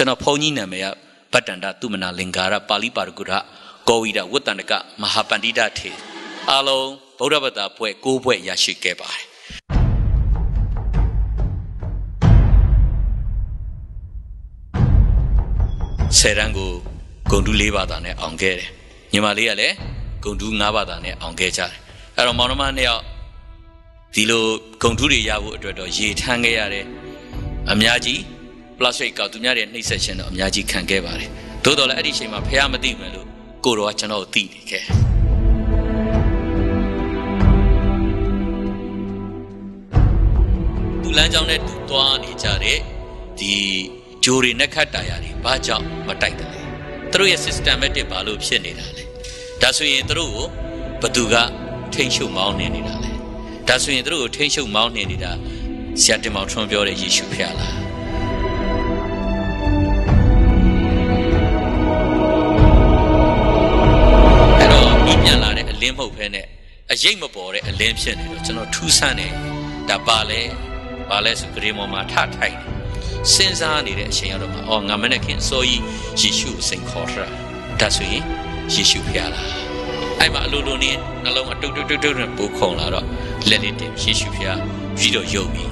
ကျွန်တော်ဖုန်းကြီးနာမည်ကဗတ္တန္တသုမနာလင်္ကာရပါဠိပါရဂုရကောဝိဒဝတ္တန္တကမဟာပန္တိတထေအားလုံးဗုဒ္ဓဘာသာဘွဲ့9ဘွဲ့ရရှိခဲ့ပါတယ်ဆယ်တန်းကိုဂုံတူး4ဘာသာနဲ့အောင်ခဲ့တယ်ညီမလေးကလည်းဂုံတူး5ဘာသာနဲ့အောင်ခဲ့ကြတယ်အဲ့တော့မောင်နှမ2ယောက်ဒီလိုဂုံတူးတွေရဖို့အတွက်တော့ရေထမ်းခဲ့ရတယ်အများကြီး plus rate ကသူများတွေနှိမ့်ဆက်ခြင်းတော့အများကြီးခံခဲ့ပါတယ်သို့တော်လည်းအဲ့ဒီအချိန်မှာဖះမသိဘူးလို့ကိုတော်ကကျွန်တော်ကိုသိနေခဲ့သူလမ်းကြောင်းနဲ့သူသွားနေကြတဲ့ဒီဂျိုတွေနဲ့ခတ်တာယာတွေဘာကြောင့်မတိုက်တယ်လဲသူတို့ရဲ့ systematic ဘာလို့ဖြစ်နေတာလဲဒါဆိုရင်သူတို့ကိုဘသူကထိန်းချုပ်မောင်းနေနေတာလဲဒါဆိုရင်သူတို့ကိုထိန်းချုပ်မောင်းနေနေတာဆရာတင်မောင်ထွန်းပြောတဲ့ယေရှုဖះလားအဲ့တော့ဒီပြန်လာတဲ့အလင်းမဟုတ်ဘဲနဲ့အရေးမပေါ်တဲ့အလင်းဖြစ်နေတော့ကျွန်တော်ထူးဆန်းတယ်ဒါပါလဲဆိုဂရေမော်မှာထထိုင်စဉ်းစားနေတဲ့အချိန်ကတော့အော်ငါမနဲ့ခင်စောကြီးယေရှုစိန်ခေါ်တာဒါဆိုရင်ယေရှုဖះလားအဲ့မှာအလိုလိုနဲ့နှလုံးအတုတ်နဲ့ပိုးခုန်လာတော့လက်လေးတင်ယေရှုဖះပြီးတော့ယုံပြီ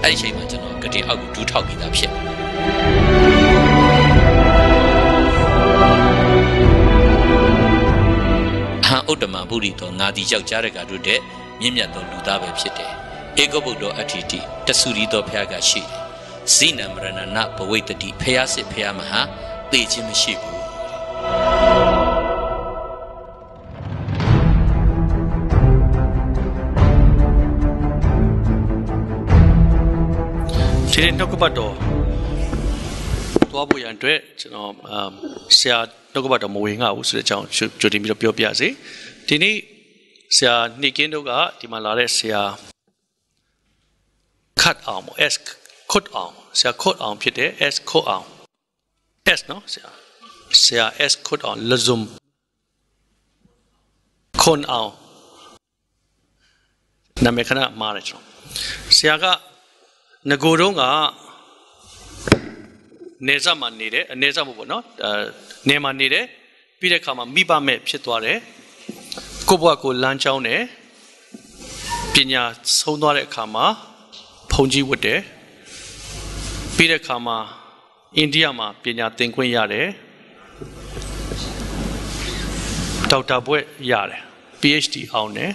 အဲ့ဒီအချိန်မှာကျွန်တော်ကတင်အောက်ကိုဒူးထောက်ပြီးသားဖြစ်ဟာဥတ္တမဗုဒ္ဓတော်ငါဒီယောက်ကြားတဲ့ကတို့တဲ့မြင့်မြတ်သောလူသားပဲဖြစ်တယ်ဧကဗုဒ္ဓအဋ္ဌိတိတဆူရီတော်ဖះကရှိတယ်ဇိနံမရဏနာဘဝိတ္တိဖះစစ်ဖះမဟာသိခြင်းမရှိဘူးဒီနေ့နှုတ်ကပတ်တော်သွားဖို့ရန်အတွက်ကျွန်တော်ဆရာနှုတ်ကပတ်တော်မဝင်ငါဘူးဆိုတဲ့အကြောင်းကြိုတင်ပြီးတော့ပြောပြစေဒီနေ့ဆရာနေကင်းတို့ကဒီမှာလာတဲ့ဆရာခတ်အောင် S ခုတ်အောင်ဆရာခုတ်အောင်ဖြစ်တယ် S ခုတ်အောင် S နော်ဆရာ S ခုတ်အောင်လဇုံခွန်အောင်နာမည်ခဏမှားတယ်ကျွန်တော်ဆရာကငကိုတုံးကနေဇမှာနေတယ်အနေဇမဟုတ်ပေါ့နော်နေမှာနေတယ်ပြီးတဲ့အခါမှာမိဘမဲ့ဖြစ်သွားတယ်ကိုဘွားကိုလမ်းကြောင်းတယ်ပညာဆုံးသွားတဲ့အခါမှာဖုန်ကြီးဝတ်တယ်ပြီးတဲ့အခါမှာအိန္ဒိယမှာပညာသင်ခွင့်ရတယ်ဒေါက်တာဘွဲ့ရတယ် PhD အောင်တယ်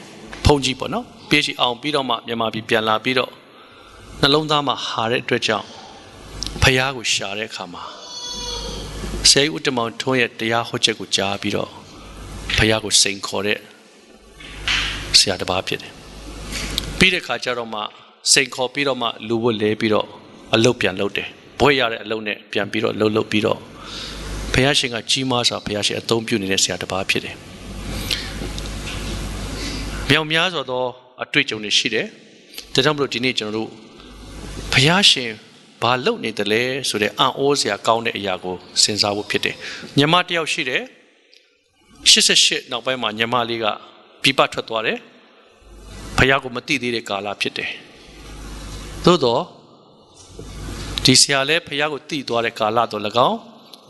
ဖုန်ကြီးပေါ့နော် PhD အောင်ပြီးတော့မှမြန်မာပြည်ပြန်လာပြီးတော့နှလုံးသားမှာဟာတဲ့အတွက်ကြောင့်ဖယားကိုရှာတဲ့အခါမှာဆရာဥတ္တမောင်ထွန်းရဲ့တရားဟောချက်ကိုကြားပြီးတော့ဖယားကိုစိန်ခေါ်တဲ့ဆရာတစ်ပါးဖြစ်တယ်ပြီးတဲ့အခါကျတော့မှစိန်ခေါ်ပြီးတော့မှလူဝတ်လဲပြီးတော့အလုပ်ပြန်လုပ်တယ်ဘွဲ့ရတဲ့အလုပ်နဲ့ပြန်ပြီးတော့လုပ်ပြီးတော့ဖယားရှင်ကကြီးမားစွာဖယားရှင်အသုံးပြုနေတဲ့ဆရာတစ်ပါးဖြစ်တယ်မြောက်များစွာသောအတွေ့အကြုံတွေရှိတယ်ဒါကြောင့်မလို့ဒီနေ့ကျွန်တော်တို့ဘုရားရှင်ဘာလုပ်နေတယ်လဲဆိုတဲ့အံ့ဩစရာကောင်းတဲ့အရာကိုစဉ်းစားဖို့ဖြစ်တယ်။ညီမတယောက်ရှိတယ်88နောက်ပိုင်းမှာညီမလေးကပြပထွက်သွားတယ်။ဘုရားကိုမသိသေးတဲ့ကာလဖြစ်တယ်။သို့တော့ဒီဆရာလည်းဘုရားကိုသိသွားတဲ့ကာလတော့၎င်း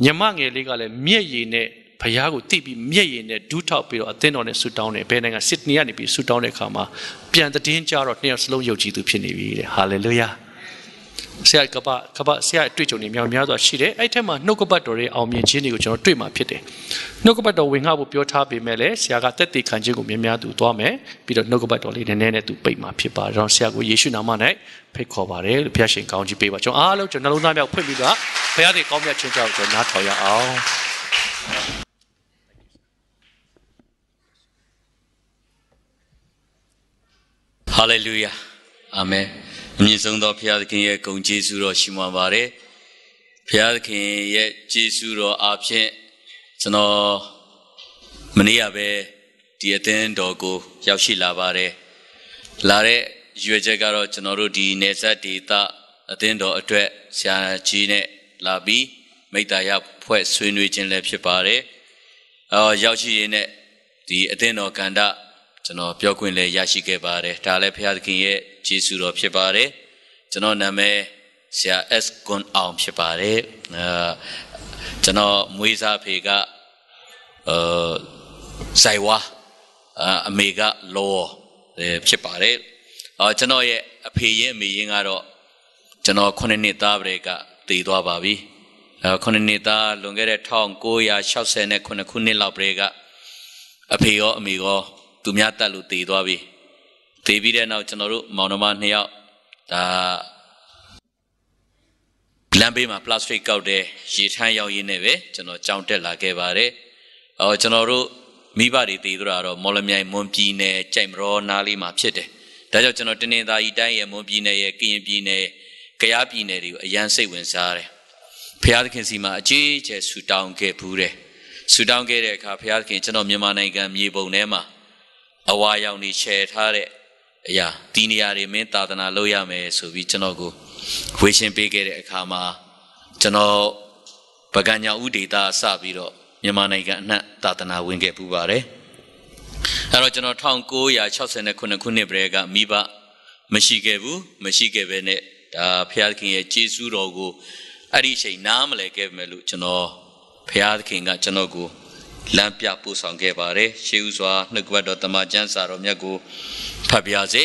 ညီမငယ်လေးကလည်းမျက်ရည်နဲ့ဘုရားကိုသိပြီးမျက်ရည်နဲ့ဒူးထောက်ပြီးတော့အသင်းတော်နဲ့ဆူတောင်းတယ်။ဘယ်နိုင်ငံစစ်ဒနီကနေပြီးဆူတောင်းတဲ့အခါမှာပြန်တည်င်းကြတော့နှစ်ယောက်စလုံးယုံကြည်သူဖြစ်နေပြီတဲ့။ဟာလေလုယာ။ဆရာကပဆရာတွေ့ကြုံနေမြောင်များစွာရှိတယ်အဲ့ထက်မှာနှုတ်ကပတ်တော်ရဲ့အောင်မြင်ခြင်းတွေကိုကျွန်တော်တွေ့မှာဖြစ်တယ်နှုတ်ကပတ်တော်ဝင်ငှဖို့ပြောထားပေမဲ့လည်းဆရာကတက်တည်ခံခြင်းကိုများများသူသွားမယ်ပြီးတော့နှုတ်ကပတ်တော်လေးနည်းနည်းနဲ့သူပိတ်မှာဖြစ်ပါတယ်တော့ဆရာကိုယေရှုနာမ၌ဖိတ်ခေါ်ပါတယ်လို့ဘုရားရှင်ကောင်းချီးပေးပါကျွန်တော်အားလုံးကျွန်တော်နှလုံးသားမြောက်ဖွင့်ပြီးတော့ဘုရားရဲ့ကောင်းမြတ်ခြင်းကြောင့်ကျွန်တော်နားထောင်ရအောင်ဟာလေလုယာအာမင်အမြင့်ဆုံးသောဘုရားသခင်ရဲ့ဂုဏ်ကျေးဇူးတော်ရှိမှပါတယ်ဘုရားသခင်ရဲ့ကျေးဇူးတော်အားဖြင့်ကျွန်တော်မနေ့ကပဲဒီအသင်းတော်ကိုရောက်ရှိလာပါတယ်လာတဲ့ရွေချက်ကတော့ကျွန်တော်တို့ဒီနေဆက်ဒေသအသင်းတော်အတွက်ဆရာကြီးနဲ့လာပြီးမိတ္တရဖွဲ့ဆွေးနွေးခြင်းလည်းဖြစ်ပါတယ်ရောက်ရှိရင်းနဲ့ဒီအသင်းတော်ကန္တကျွန်တော်ပြောခွင့်လည်းရရှိခဲ့ပါတယ်ဒါလည်းဘုရားသခင်ရဲ့ကျေးဇူးတော်ဖြစ်ပါတယ်ကျွန်တော်နာမည် ဆရာ S ကွန်အောင်ဖြစ်ပါတယ်ကျွန်တော်မွေးစားဖေကဆိုင်ဝါအမေကလောဖြစ်ပါတယ်ကျွန်တော်ရဲ့အဖေရဲ့အမေရင်းကတော့ကျွန်တော်9နှစ်သားပဲကတည်သွားပါပြီ9နှစ်သားလွန်ခဲ့တဲ့1969ခုနှစ်လောက်ပဲကအဖေရောအမေရောသူများတက်လို့တည်သွားပြီတည်ပြီးတဲ့နောက်ကျွန်တော်တို့မောင်နှမ2ယောက်ဒါလမ်းဘေးမှာ plastic ကောက်တဲ့ရေထမ်းရောက်ရင်းနဲ့ပဲကျွန်တော်ကြောင်းတက်လာခဲ့ပါတယ်ကျွန်တော်တို့မိဘတွေတည်သွားတော့မော်လမြိုင်မွန်ပြည်နယ်ကြိုက်မရောနားလေးမှာဖြစ်တယ်ဒါကြောင့်ကျွန်တော်တင်းတင်းသားကြီးတိုင်းရဲ့မွန်ပြည်နယ်ရဲ့ကရင်ပြည်နယ်ကယားပြည်နယ်တွေကိုအရန်စိတ်ဝင်စားတယ်ဖျားသခင်စီမှာအကြီးအကျယ်ဆူတောင်းခဲ့ဘူးတယ်ဆူတောင်းခဲ့တဲ့အခါဖျားသခင်ကျွန်တော်မြန်မာနိုင်ငံမြေပုံထဲမှာအဝါရောင်နေချဲထားတဲ့အရာဒီနေရာတွေမင်းသာသနာလုပ်ရမယ်ဆိုပြီးကျွန်တော်ကိုဝေရှင်းပေးခဲ့တဲ့အခါမှာကျွန်တော်ပကံညာဥဒေတာစပြီးတော့မြန်မာနိုင်ငံအနှံ့သာသနာဝင်ခဲ့ပူပါတယ်အဲ့တော့ကျွန်တော်1969ခုနှစ်ပဲကမိဘမရှိခဲ့ဘူးမရှိခဲ့ပဲနဲ့ဒါဖျားသခင်ရဲ့ကျေးဇူးတော်ကိုအဲ့ဒီအချိန်နားမလည်ခဲ့မယ်လို့ကျွန်တော်ဖျားသခင်ကကျွန်တော်ကိုလမ်းပြပို့ဆောင်ခဲ့ပါတယ်ရှေးဥစွာနှုတ်ကပတ်တော်တမန်ကျမ်းစာတော်မြတ်ကိုဖတ်ပြစေ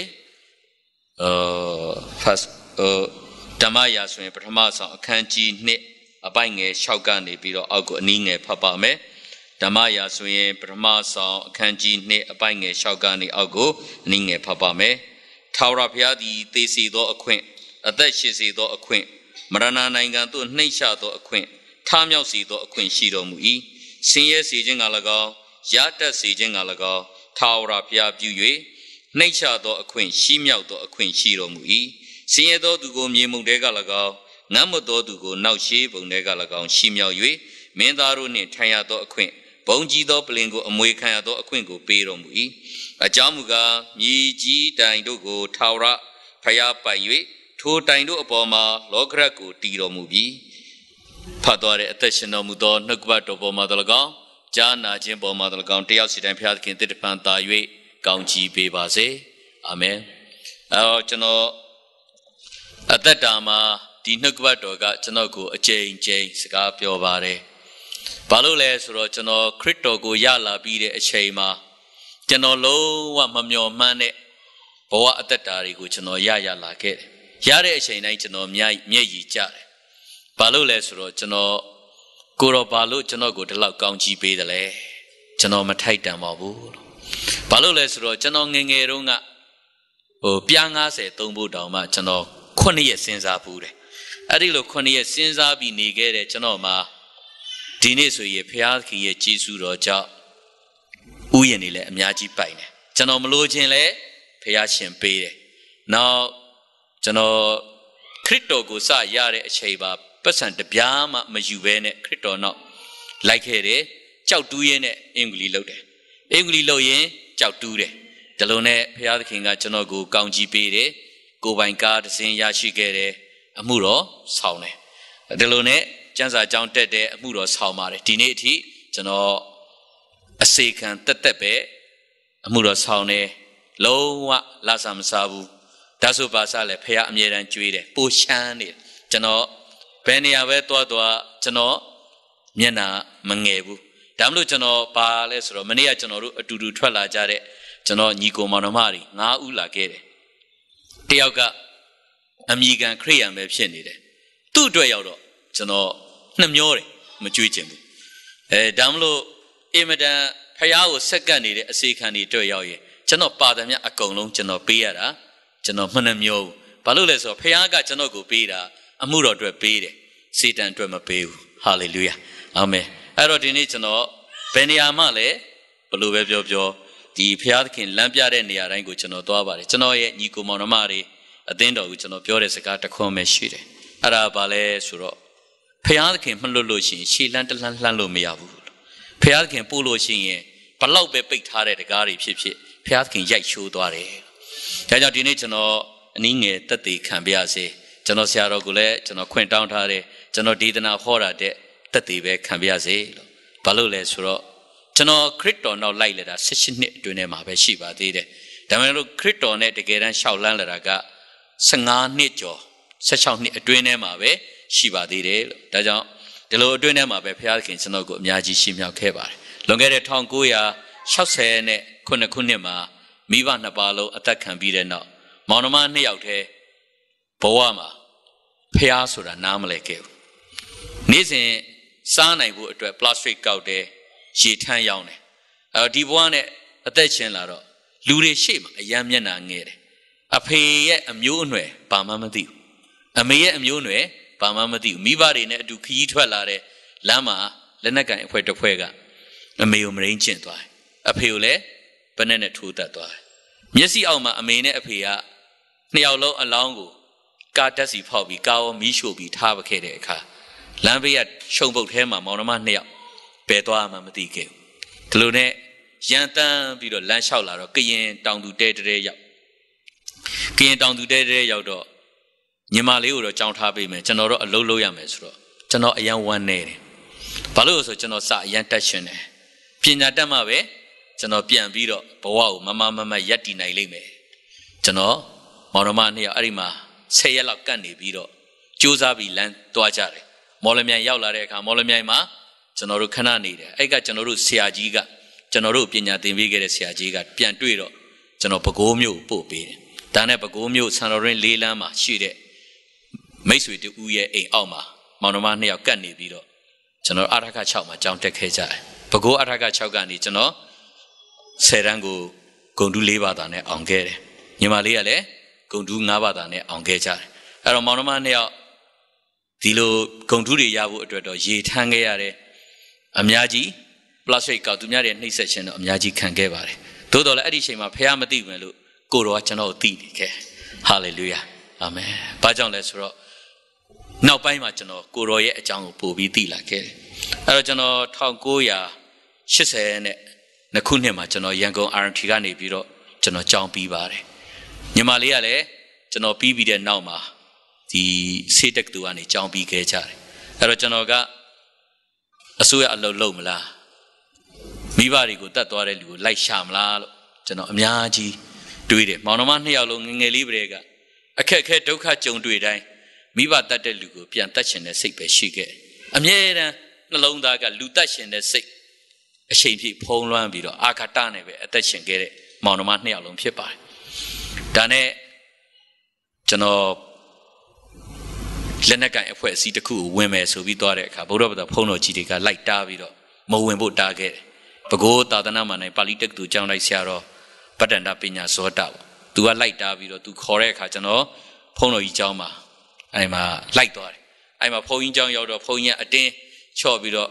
first ဓမ္မရာဆိုရင်ပထမဆုံးအခန်းကြီး1အပိုင်ငယ်6ကနေပြီးတော့အောက်ကိုအနည်းငယ်ဖတ်ပါမယ်ဓမ္မရာဆိုရင်ပထမဆုံးအခန်းကြီး2အပိုင်ငယ်6ကနေအောက်ကိုအနည်းငယ်ဖတ်ပါမယ်ထာဝရဘုရားသည်သေစီသောအခွင့်အသက်ရှင်စေသောအခွင့်မရဏနိုင်ငံသို့နှိမ့်ချသောအခွင့်ထားမြောက်စေသောအခွင့်ရှိတော်မူ၏ဆင်းရဲစေခြင်းက၎င်းရတတ်စေခြင်းက၎င်းထာဝရဘုရားပြု၍နှိမ့်ချသောအခွင့်ရှိမြောက်သောအခွင့်ရှိတော်မူ၏ဆင်းရဲသောသူကိုမြေမှုန်တဲက၎င်းငတ်မသောသူကိုနောက်ရှိပုံတဲက၎င်းရှိမြောက်၍မင်းသားတို့နှင့်ထိုင်ရသောအခွင့်ဘုံကြီးသောပလင်ကိုအမွေခံရသောအခွင့်ကိုပေးတော်မူ၏အကြောင်းမူကားမြေကြီးတိုင်တို့ကိုထာဝရဘုရားပိုင်၍ထိုတိုင်တို့အပေါ်မှာလောကရတ်ကိုတည်တော်မူပြီးဖတ်တော်တဲ့အသက်ရှင်တော်မူသောနှုတ်ကပတ်တော်ပေါ်မှာတ၎င်းကြားနာခြင်းပေါ်မှာတ၎င်းတယောက်စီတိုင်းဘုရားသခင်တည်တပံသာ၍ကောင်းချီးပေးပါစေအာမင်ကျွန်တော်အသက်တာမှာဒီနှုတ်ကပတ်တော်ကကျွန်တော်ကိုအကျဉ်းချင်းစကားပြောပါတယ်ဘာလို့လဲဆိုတော့ကျွန်တော်ခရစ်တော်ကိုရလာပြီးတဲ့အချိန်မှာကျွန်တော်လုံးဝမမျှော်မှန်းတဲ့ဘဝအသက်တာတွေကိုကျွန်တော်ရလာခဲ့တယ်ရတဲ့အချိန်တိုင်းကျွန်တော်မျက်ရည်ကျတယ်ဘာလို့လဲဆိုတော့ကျွန်တော်ကိုရောဘာလို့ကျွန်တော်ကိုဒီလောက်ကောင်းချီးပေးတယ်လဲကျွန်တော်မထိုက်တန်ပါဘူးဘာလို့လဲဆိုတော့ကျွန်တော်ငယ်ငယ်တုန်းကပြား90သုံးဖို့တောင်မှကျွန်တော်9ရက်စဉ်းစားဘူးတယ်အဲ့ဒီလို9ရက်စဉ်းစားပြီးနေခဲ့တဲ့ကျွန်တော်မှာဒီနေ့ဆိုရင်ဘုရားသခင်ရဲ့ကျေးဇူးတော်ကြောင့်ဥယျာဉ်တွေလည်းအများကြီးပိုင်တယ်ကျွန်တော်မလို့ခြင်းလည်းဘုရားရှင်ပေးတယ်နောက်ကျွန်တော်ခရစ်တော်ကိုစရတဲ့အချိန်ပါပတ်စံတပြားမှမယူဘဲနဲ့ခရစ်တော်နောက်လိုက်ခဲ့တယ်ကြောက်တူးရင်းနဲ့အင်္ဂလိပ်လုပ်တယ်အင်္ဂလိပ်လုပ်ရင်ကြောက်တူးတယ်ဒီလိုနဲ့ဘုရားသခင်ကကျွန်တော်ကိုကောင်းချီးပေးတယ်ကိုပိုင်ကားတစ်စင်းရရှိခဲ့တယ်အမှုတော်ဆောင်တယ်ဒီလိုနဲ့ကျမ်းစာကြောင်းတက်တဲ့အမှုတော်ဆောင်ပါတယ်ဒီနေ့အထိကျွန်တော်အစေခံတက်ပဲအမှုတော်ဆောင်တယ်လုံးဝလာဆာမစားဘူးဒါဆိုပါစားလဲဖះအမြဲတမ်းကြွေးတယ်ပိုရှမ်းနေကျွန်တော်ဘယ်နေရာပဲသွားကျွန်တော်မျက်နှာမငယ်ဘူးဒါမှမဟုတ်ကျွန်တော်ပါလဲဆိုတော့မနေ့ကကျွန်တော်တို့အတူတူထွက်လာကြတဲ့ကျွန်တော်ညီကိုမောင်နှမတွေ9ဦးလာခဲ့တယ်တယောက်ကအမိခံခရိယံပဲဖြစ်နေတယ်သူ့အတွက်ရောက်တော့ကျွန်တော်နှမျောတယ်မကြွေးချင်ဘူးဒါမှမဟုတ်အင်မတန်ဖះကိုဆက်ကပ်နေတဲ့အစေခံတွေအတွက်ရောက်ရင်ကျွန်တော်ပါသမျှအကုန်လုံးကျွန်တော်ပေးရတာကျွန်တော်မနှမျောဘူးဘာလို့လဲဆိုတော့ဖះကကျွန်တော်ကိုပေးတာအမှုတော်အတွက်ပေးတယ်စေတန်အတွက်မပေးဘူးဟာလေလုယာအာမင်အဲ့တော့ဒီနေ့ကျွန်တော်ဘယ်နေရာမှလည်းဘလို့ပဲပြောဒီဖះသခင်လမ်းပြတဲ့နေရာတိုင်းကိုကျွန်တော်သွားပါတယ်ကျွန်တော်ရဲ့ညီကိုမောင်နှမတွေအသင်းတော်ကိုကျွန်တော်ပြောတဲ့စကားတစ်ခွန်းပဲရှိတယ်အဲ့ဒါဘာလဲဆိုတော့ဖះသခင်မလွတ်လို့ရှိရင်ရှေ့လန်းတလှမ်းလှမ်းလို့မရဘူးဖះသခင်ပို့လို့ရှိရင်ဘလောက်ပဲပိတ်ထားတဲ့တကားတွေဖြစ်ဖះသခင်ရိုက်ချိုးသွားတယ်ဒါကြောင့်ဒီနေ့ကျွန်တော်အနည်းငယ်တက်သေးခံပြရစေကျွန်တော်ဆရာတော်ကလည်းကျွန်တော်ခွင့်တောင်းထားတယ်ကျွန်တော်ဒေသနာဟောတာတဲ့တက်သေးပဲခံပြရစေလို့ဘာလို့လဲဆိုတော့ကျွန်တော်ခရစ်တော်နောက်လိုက်လာတာ18နှစ်အတွင်းထဲမှာပဲရှိပါသေးတယ်ဒါပေမဲ့လို့ခရစ်တော်နဲ့တကယ်တမ်းရှောက်လန်းလာတာက15နှစ်ကျော် 16နှစ်အတွင်းထဲမှာပဲရှိပါသေးတယ်လို့ဒါကြောင့်ဒီလိုအတွင်းထဲမှာပဲဘုရားသခင်ကျွန်တော်ကိုအများကြီးရှင်းမြောက်ခဲ့ပါတယ်လွန်ခဲ့တဲ့1960နဲ့ခုနှစ်မှာမိဘနှစ်ပါးလုံးအသက်ခံပြီးတဲ့နောက်မောင်နှမ2ယောက်တည်းဘဝမှာဖျားဆိုတာနားမလဲခဲ့ဘူးနေ့စဉ်စားနိုင်ဖို့အတွက်ပလတ်စတစ်ကောက်တယ်ရေထမ်းရောင်းတယ်ဒီဘဝနဲ့အသက်ရှင်လာတော့လူတွေရှေ့မှာအယမ်းမျက်နှာငယ်တယ်အဖေရဲ့အမျိုးအနွယ်ဘာမှမသိဘူးအမေရဲ့အမျိုးအနွယ်ဘာမှမသိဘူးမိဘတွေနဲ့အတူခရီးထွက်လာတဲ့လမ်းမှာလက်နက်ကင်အဖွဲ့တစ်ဖွဲ့ကအမေကိုမရင်းကျင့်သွားတယ်အဖေကိုလည်းဘယ်နဲ့ထိုးတတ်သွားတယ်မျက်စိအောက်မှာအမေနဲ့အဖေက2ယောက်လုံးအလောင်းကိုကားတက်စီဖောက်ပြီးကားရောမီးရှို့ပြီးထားပခဲ့တဲ့အခါလမ်းဘေးကရှုံပုတ်ထဲမှာမောင်နှမ2ယောက်ဘယ်သွားမှမသိခဲ့ဘူးဒီလိုနဲ့ရန်တန်းပြီးတော့လမ်းလျှောက်လာတော့ကရင်တောင်သူတဲတဲရောက်ကရင်တောင်သူတဲတဲရောက်တော့ညီမလေးကိုတော့ကြောင်းထားပေးမယ်ကျွန်တော်တော့အလုပ်လုပ်ရမယ်ဆိုတော့ကျွန်တော်အရန်ဝမ်းနေတယ်ဘာလို့လဲဆိုကျွန်တော်စအရန်တက်ရှင်တယ်ပညာတတ်မှပဲကျွန်တော်ပြန်ပြီးတော့ဘဝကိုမမရက်တည်နိုင်လိမ့်မယ်ကျွန်တော်မောင်နှမ2ယောက်အဲ့ဒီမှာ10ရက်လောက်ကတ်နေပြီးတော့စူးစမ်းပြီးလမ်းသွားကြတယ်မော်လမြိုင်ရောက်လာတဲ့အခါမော်လမြိုင်မှာကျွန်တော်တို့ခဏနေတယ်အဲ့ကကျွန်တော်တို့ဆရာကြီးကကျွန်တော်တို့ပညာသင်ပေးခဲ့တဲ့ဆရာကြီးကပြန်တွေ့တော့ကျွန်တော်ပဲခူးမြို့ပို့ပေးတယ်ဒါနဲ့ပဲခူးမြို့ဆန်တော်ရင်း၄လမ်းမှာရှိတဲ့မိတ်ဆွေတူဦးရဲ့အိမ်အောက်မှာမောင်နှမ2ယောက်ကတ်နေပြီးတော့ကျွန်တော်အထက6မှာကြောင်းတက်ခဲ့ကြတယ်ပဲခူးအထက6ကနေကျွန်တော်10တန်းကိုဂုံတူး4ဘာသာနဲ့အောင်ခဲ့တယ်ညီမလေးကလည်းဂုံတူး5ဘာသာနဲ့အောင်ခဲ့ကြတယ်အဲ့တော့မောင်နှမ2ယောက်ဒီလိုဂုံတူးတွေရဖို့အတွက်တော့ရေထမ်းခဲ့ရတယ်အများကြီးပလတ်စတစ်ကောက်သူများတွေနှိမ့်ဆက်ခြင်းတော့အများကြီးခံခဲ့ပါတယ်သို့တော်လည်းအဲ့ဒီအချိန်မှာဖះမသိဘူးလို့ကိုတော်ကကျွန်တော်ကိုသိနေခဲ့ဟာလေလုယာအာမင်ဘာကြောင့်လဲဆိုတော့နောက်ပိုင်းမှာကျွန်တော်ကိုတော်ရဲ့အကြောင်းကိုပို့ပြီးသိလာခဲ့တယ်အဲ့တော့ကျွန်တော်1980နဲ့ခုနှစ်မှာကျွန်တော်ရန်ကုန် RMT ကနေပြီးတော့ကျွန်တော်ကြောင်းပြီးပါတယ်ညီမလေးကလည်းကျွန်တော်ပြီးတဲ့နောက်မှာဒီစေတက်တူကနေကြောင်းပြီးခဲ့ကြတယ်အဲ့တော့ကျွန်တော်ကအစိုးရအလုပ်လုပ်မလားမိဘတွေကိုတတ်သွားတဲ့လူကိုလိုက်ရှာမလားလို့ကျွန်တော်အများကြီးတွေးတယ်မောင်နှမ2ယောက်လုံးငငယ်လေးပရေကအခက်အခဲဒုက္ခကြုံတွေ့တိုင်းမိဘတတ်တဲ့လူကိုပြန်တတ်ရှင်တဲ့စိတ်ပဲရှိခဲ့အမြဲတမ်းနှလုံးသားကလူတတ်ရှင်တဲ့စိတ်အချိန်ပြည့်ဖုံးလွှမ်းပြီးတော့အာခတနဲ့ပဲအသက်ရှင်ခဲ့တဲ့မောင်နှမ2ယောက်လုံးဖြစ်ပါတယ်ဒါနဲ့ကျွန်တော်လက်နက်ကင်အဖွဲ့အစည်းတစ်ခုကိုဝင်မယ်ဆိုပြီးသွားတဲ့အခါဗုဒ္ဓဘာသာဖုံးတော်ကြီးတွေကလိုက်တားပြီးတော့မဝင်ဖို့တားခဲ့တယ်ပဲခူးသာသနာ့မှာနိုင်ပါဠိတက္ကသိုလ်ကျောင်းလိုက်ဆရာတော်ဗတ္တန္တပညာဇောတပေါ့သူကလိုက်တားပြီးတော့သူခေါ်တဲ့အခါကျွန်တော်ဖုံးတော်ကြီးကျောင်းမှာအဲ့မှာလိုက်သွားတယ်အဲ့မှာဖုံးကြီးကျောင်းရောက်တော့ဖုံးကြီးကအတင်းချော့ပြီးတော့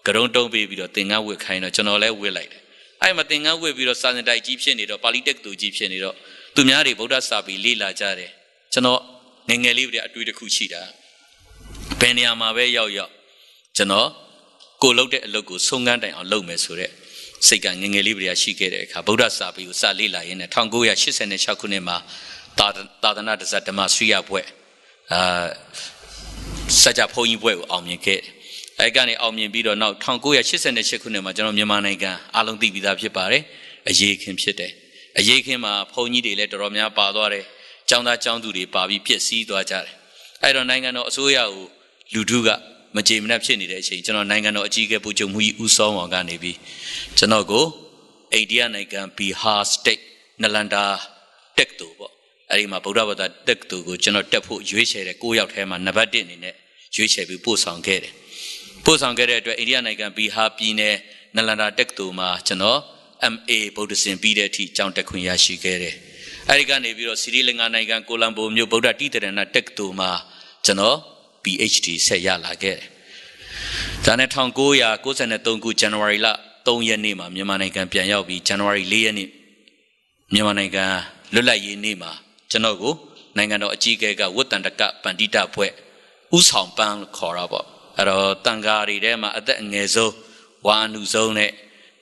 ကရုံးတုံးပေးပြီးတော့သင်္ကန်းဝတ်ခိုင်းတော့ကျွန်တော်လည်းဝတ်လိုက်တယ်အဲ့မှာသင်္ကန်းဝတ်ပြီးတော့စာစင်တိုက်ကြီးဖြစ်နေတော့ပါဠိတက္ကသိုလ်ကြီးဖြစ်နေတော့သူများတွေဗုဒ္ဓစာပေလေ့လာကြတယ်ကျွန်တော်ငငယ်လေးတွေအတွေ့တစ်ခုရှိတာဘယ်နေရာမှာပဲရောက်ကျွန်တော်ကိုလုပ်တဲ့အလုပ်ကိုဆုံးခန်းတိုင်အောင်လုပ်မယ်ဆိုတဲ့စိတ်ကငငယ်လေးတွေကရှိခဲ့တဲ့အခါဗုဒ္ဓစာပေကိုစလေ့လာရင်းနဲ့1986ခုနှစ်မှာသာသနာ့ဓမ္မစရိယဘွဲ့စကြဖုန်းကြီးဘွဲ့ကိုအောင်မြင်ခဲ့တယ်အဲကနေအောင်မြင်ပြီးတော့နောက်1988ခုနှစ်မှာကျွန်တော်မြန်မာနိုင်ငံအားလုံးသိပြီးသားဖြစ်ပါတယ်အရေးခင်ဖြစ်တယ်အရေးခင်မှာဘုန်းကြီးတွေလည်းတော်တော်များပါသွားတယ်ကျောင်းသားကျောင်းသူတွေပါပြီးပြည့်စည်သွားကြတယ်အဲ့တော့နိုင်ငံတော်အစိုးရကိုလူထုကမကြေမနက်ဖြစ်နေတဲ့အချိန်ကျွန်တော်နိုင်ငံတော်အကြီးအကဲဗိုလ်ချုပ်မှုကြီးဦးစောအောင်ကနေပြီးကျွန်တော်ကိုအိန္ဒိယနိုင်ငံဘီဟာစတိတ်နလန်ဒါတက်တူပေါ့အဲ့ဒီမှာဗုဒ္ဓဘာသာတက်တူကိုကျွန်တော်တက်ဖို့ရွေးချယ်တဲ့9ယောက်ထဲမှာနံပါတ်1အနေနဲ့ရွေးချယ်ပြီးပို့ဆောင်ခဲ့တယ်ပို့ဆောင်ခဲ့တဲ့အတွက်အိန္ဒိယနိုင်ငံဘီဟာပြည်နယ်နလန်ဒါတက်တူမှာကျွန်တော် MA ဗုဒ္ဓဆင်ပြီးတဲ့အထိကျောင်းတက်ခွင့်ရရှိခဲ့တယ်အဲ့ဒီကနေပြီးတော့စီရီလင်္ကာနိုင်ငံကိုလံဘိုမြို့ဗုဒ္ဓတိတရဏတက်တူမှာကျွန်တော် PhD ဆက်ရလာခဲ့တယ်ဒါနဲ့1993ခုဇန်နဝါရီလ3ရက်နေ့မှာမြန်မာနိုင်ငံပြန်ရောက်ပြီးဇန်နဝါရီ4ရက်နေ့မြန်မာနိုင်ငံလွတ်လပ်ရေးနေ့မှာကျွန်တော်ကိုနိုင်ငံတော်အကြီးအကဲကဝတ္တန္တကပန္တိတဘွဲ့ဥဆောင်ပန်းခေါ်တာပေါ့အဲ့တော့တန်ဃာတွေထဲမှာအသက်အငယ်ဆုံးဝါအနုဆုံးနဲ့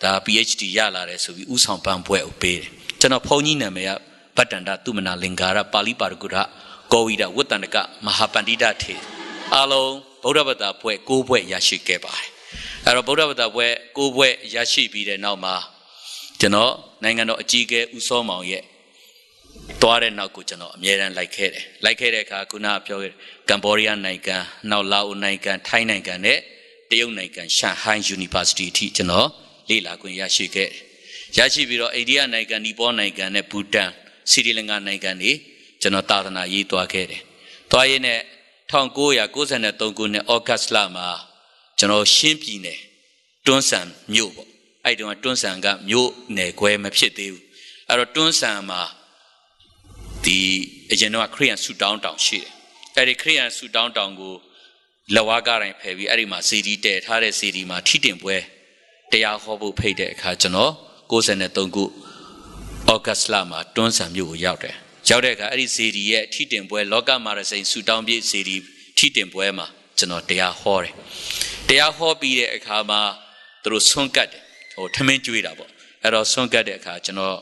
ဒါ PhD ရလာတယ်ဆိုပြီးဥဆောင်ပန်းဘွဲ့ကိုပေးတယ်ကျွန်တော်ဘုန်းကြီးနာမည်ကဗတ္တန္တသုမနာလင်္ကာရပါဠိပါရဂုရကောဝိဒဝတ္တန္တကမဟာပန္တိတထေအားလုံးဗုဒ္ဓဘာသာဘွဲ့9ဘွဲ့ရရှိခဲ့ပါတယ်အဲ့တော့ဗုဒ္ဓဘာသာဘွဲ့9ဘွဲ့ရရှိပြီးတဲ့နောက်မှာကျွန်တော်နိုင်ငံတော်အကြီးအကဲဦးစောမောင်ရဲ့ သွားတဲ့နောက်ကိုကျွန်တော်အမြဲတမ်းလိုက်ခဲ့တဲ့အခါခုနပြောခဲ့ကမ်ဘောဒီးယားနိုင်ငံနောက်လာအိုနိုင်ငံထိုင်းနိုင်ငံနဲ့တရုတ်နိုင်ငံရှန်ဟိုင်း University အထိကျွန်တော်လေ့လာခွင့်ရရှိခဲ့တယ်ရရှိပြီးတော့အိန္ဒိယနိုင်ငံနီပေါနိုင်ငံနဲ့ဘူတန်စီရီလင်္ကာနိုင်ငံတွေကျွန်တော်သာသနာရေးသွားခဲ့တယ်သွားရင်းနဲ့1993ခုနှစ်ဩဂတ်စ်လမှာကျွန်တော်ရှင်းပြည်နယ်တွန်းဆန်မြို့ပေါ့အဲ့တုန်းကတွန်းဆန်ကမြို့နယ်ခွဲမဖြစ်သေးဘူးအဲ့တော့တွန်းဆန်မှာဒီအရင်တော့ခရီးယန်ဆူတောင်းတောင်ရှိတယ်အဲ့ဒီခရီးယန်ဆူတောင်းတောင်ကိုလက်ဝါးကားတိုင်းဖယ်ပြီးအဲ့ဒီမှာစီဒီတည်ထားတဲ့စီဒီမှာထိတင်ပွဲတရားဟောဖို့ဖိတ်တဲ့အခါကျွန်တော်93ခုဩဂတ်စ်လမှာတွန်းဆန်မြို့ကိုရောက်တဲ့အခါအဲ့ဒီစီဒီရဲ့ထိတင်ပွဲလောကမာရစိန်ဆူတောင်းပြည့်စီဒီထိတင်ပွဲမှာကျွန်တော်တရားဟောတယ်တရားဟောပြီးတဲ့အခါမှာသူတို့ဆွန့်ကတ်တယ်ထမင်းကျွေးတာပေါ့အဲ့တော့ဆွန့်ကတ်တဲ့အခါကျွန်တော်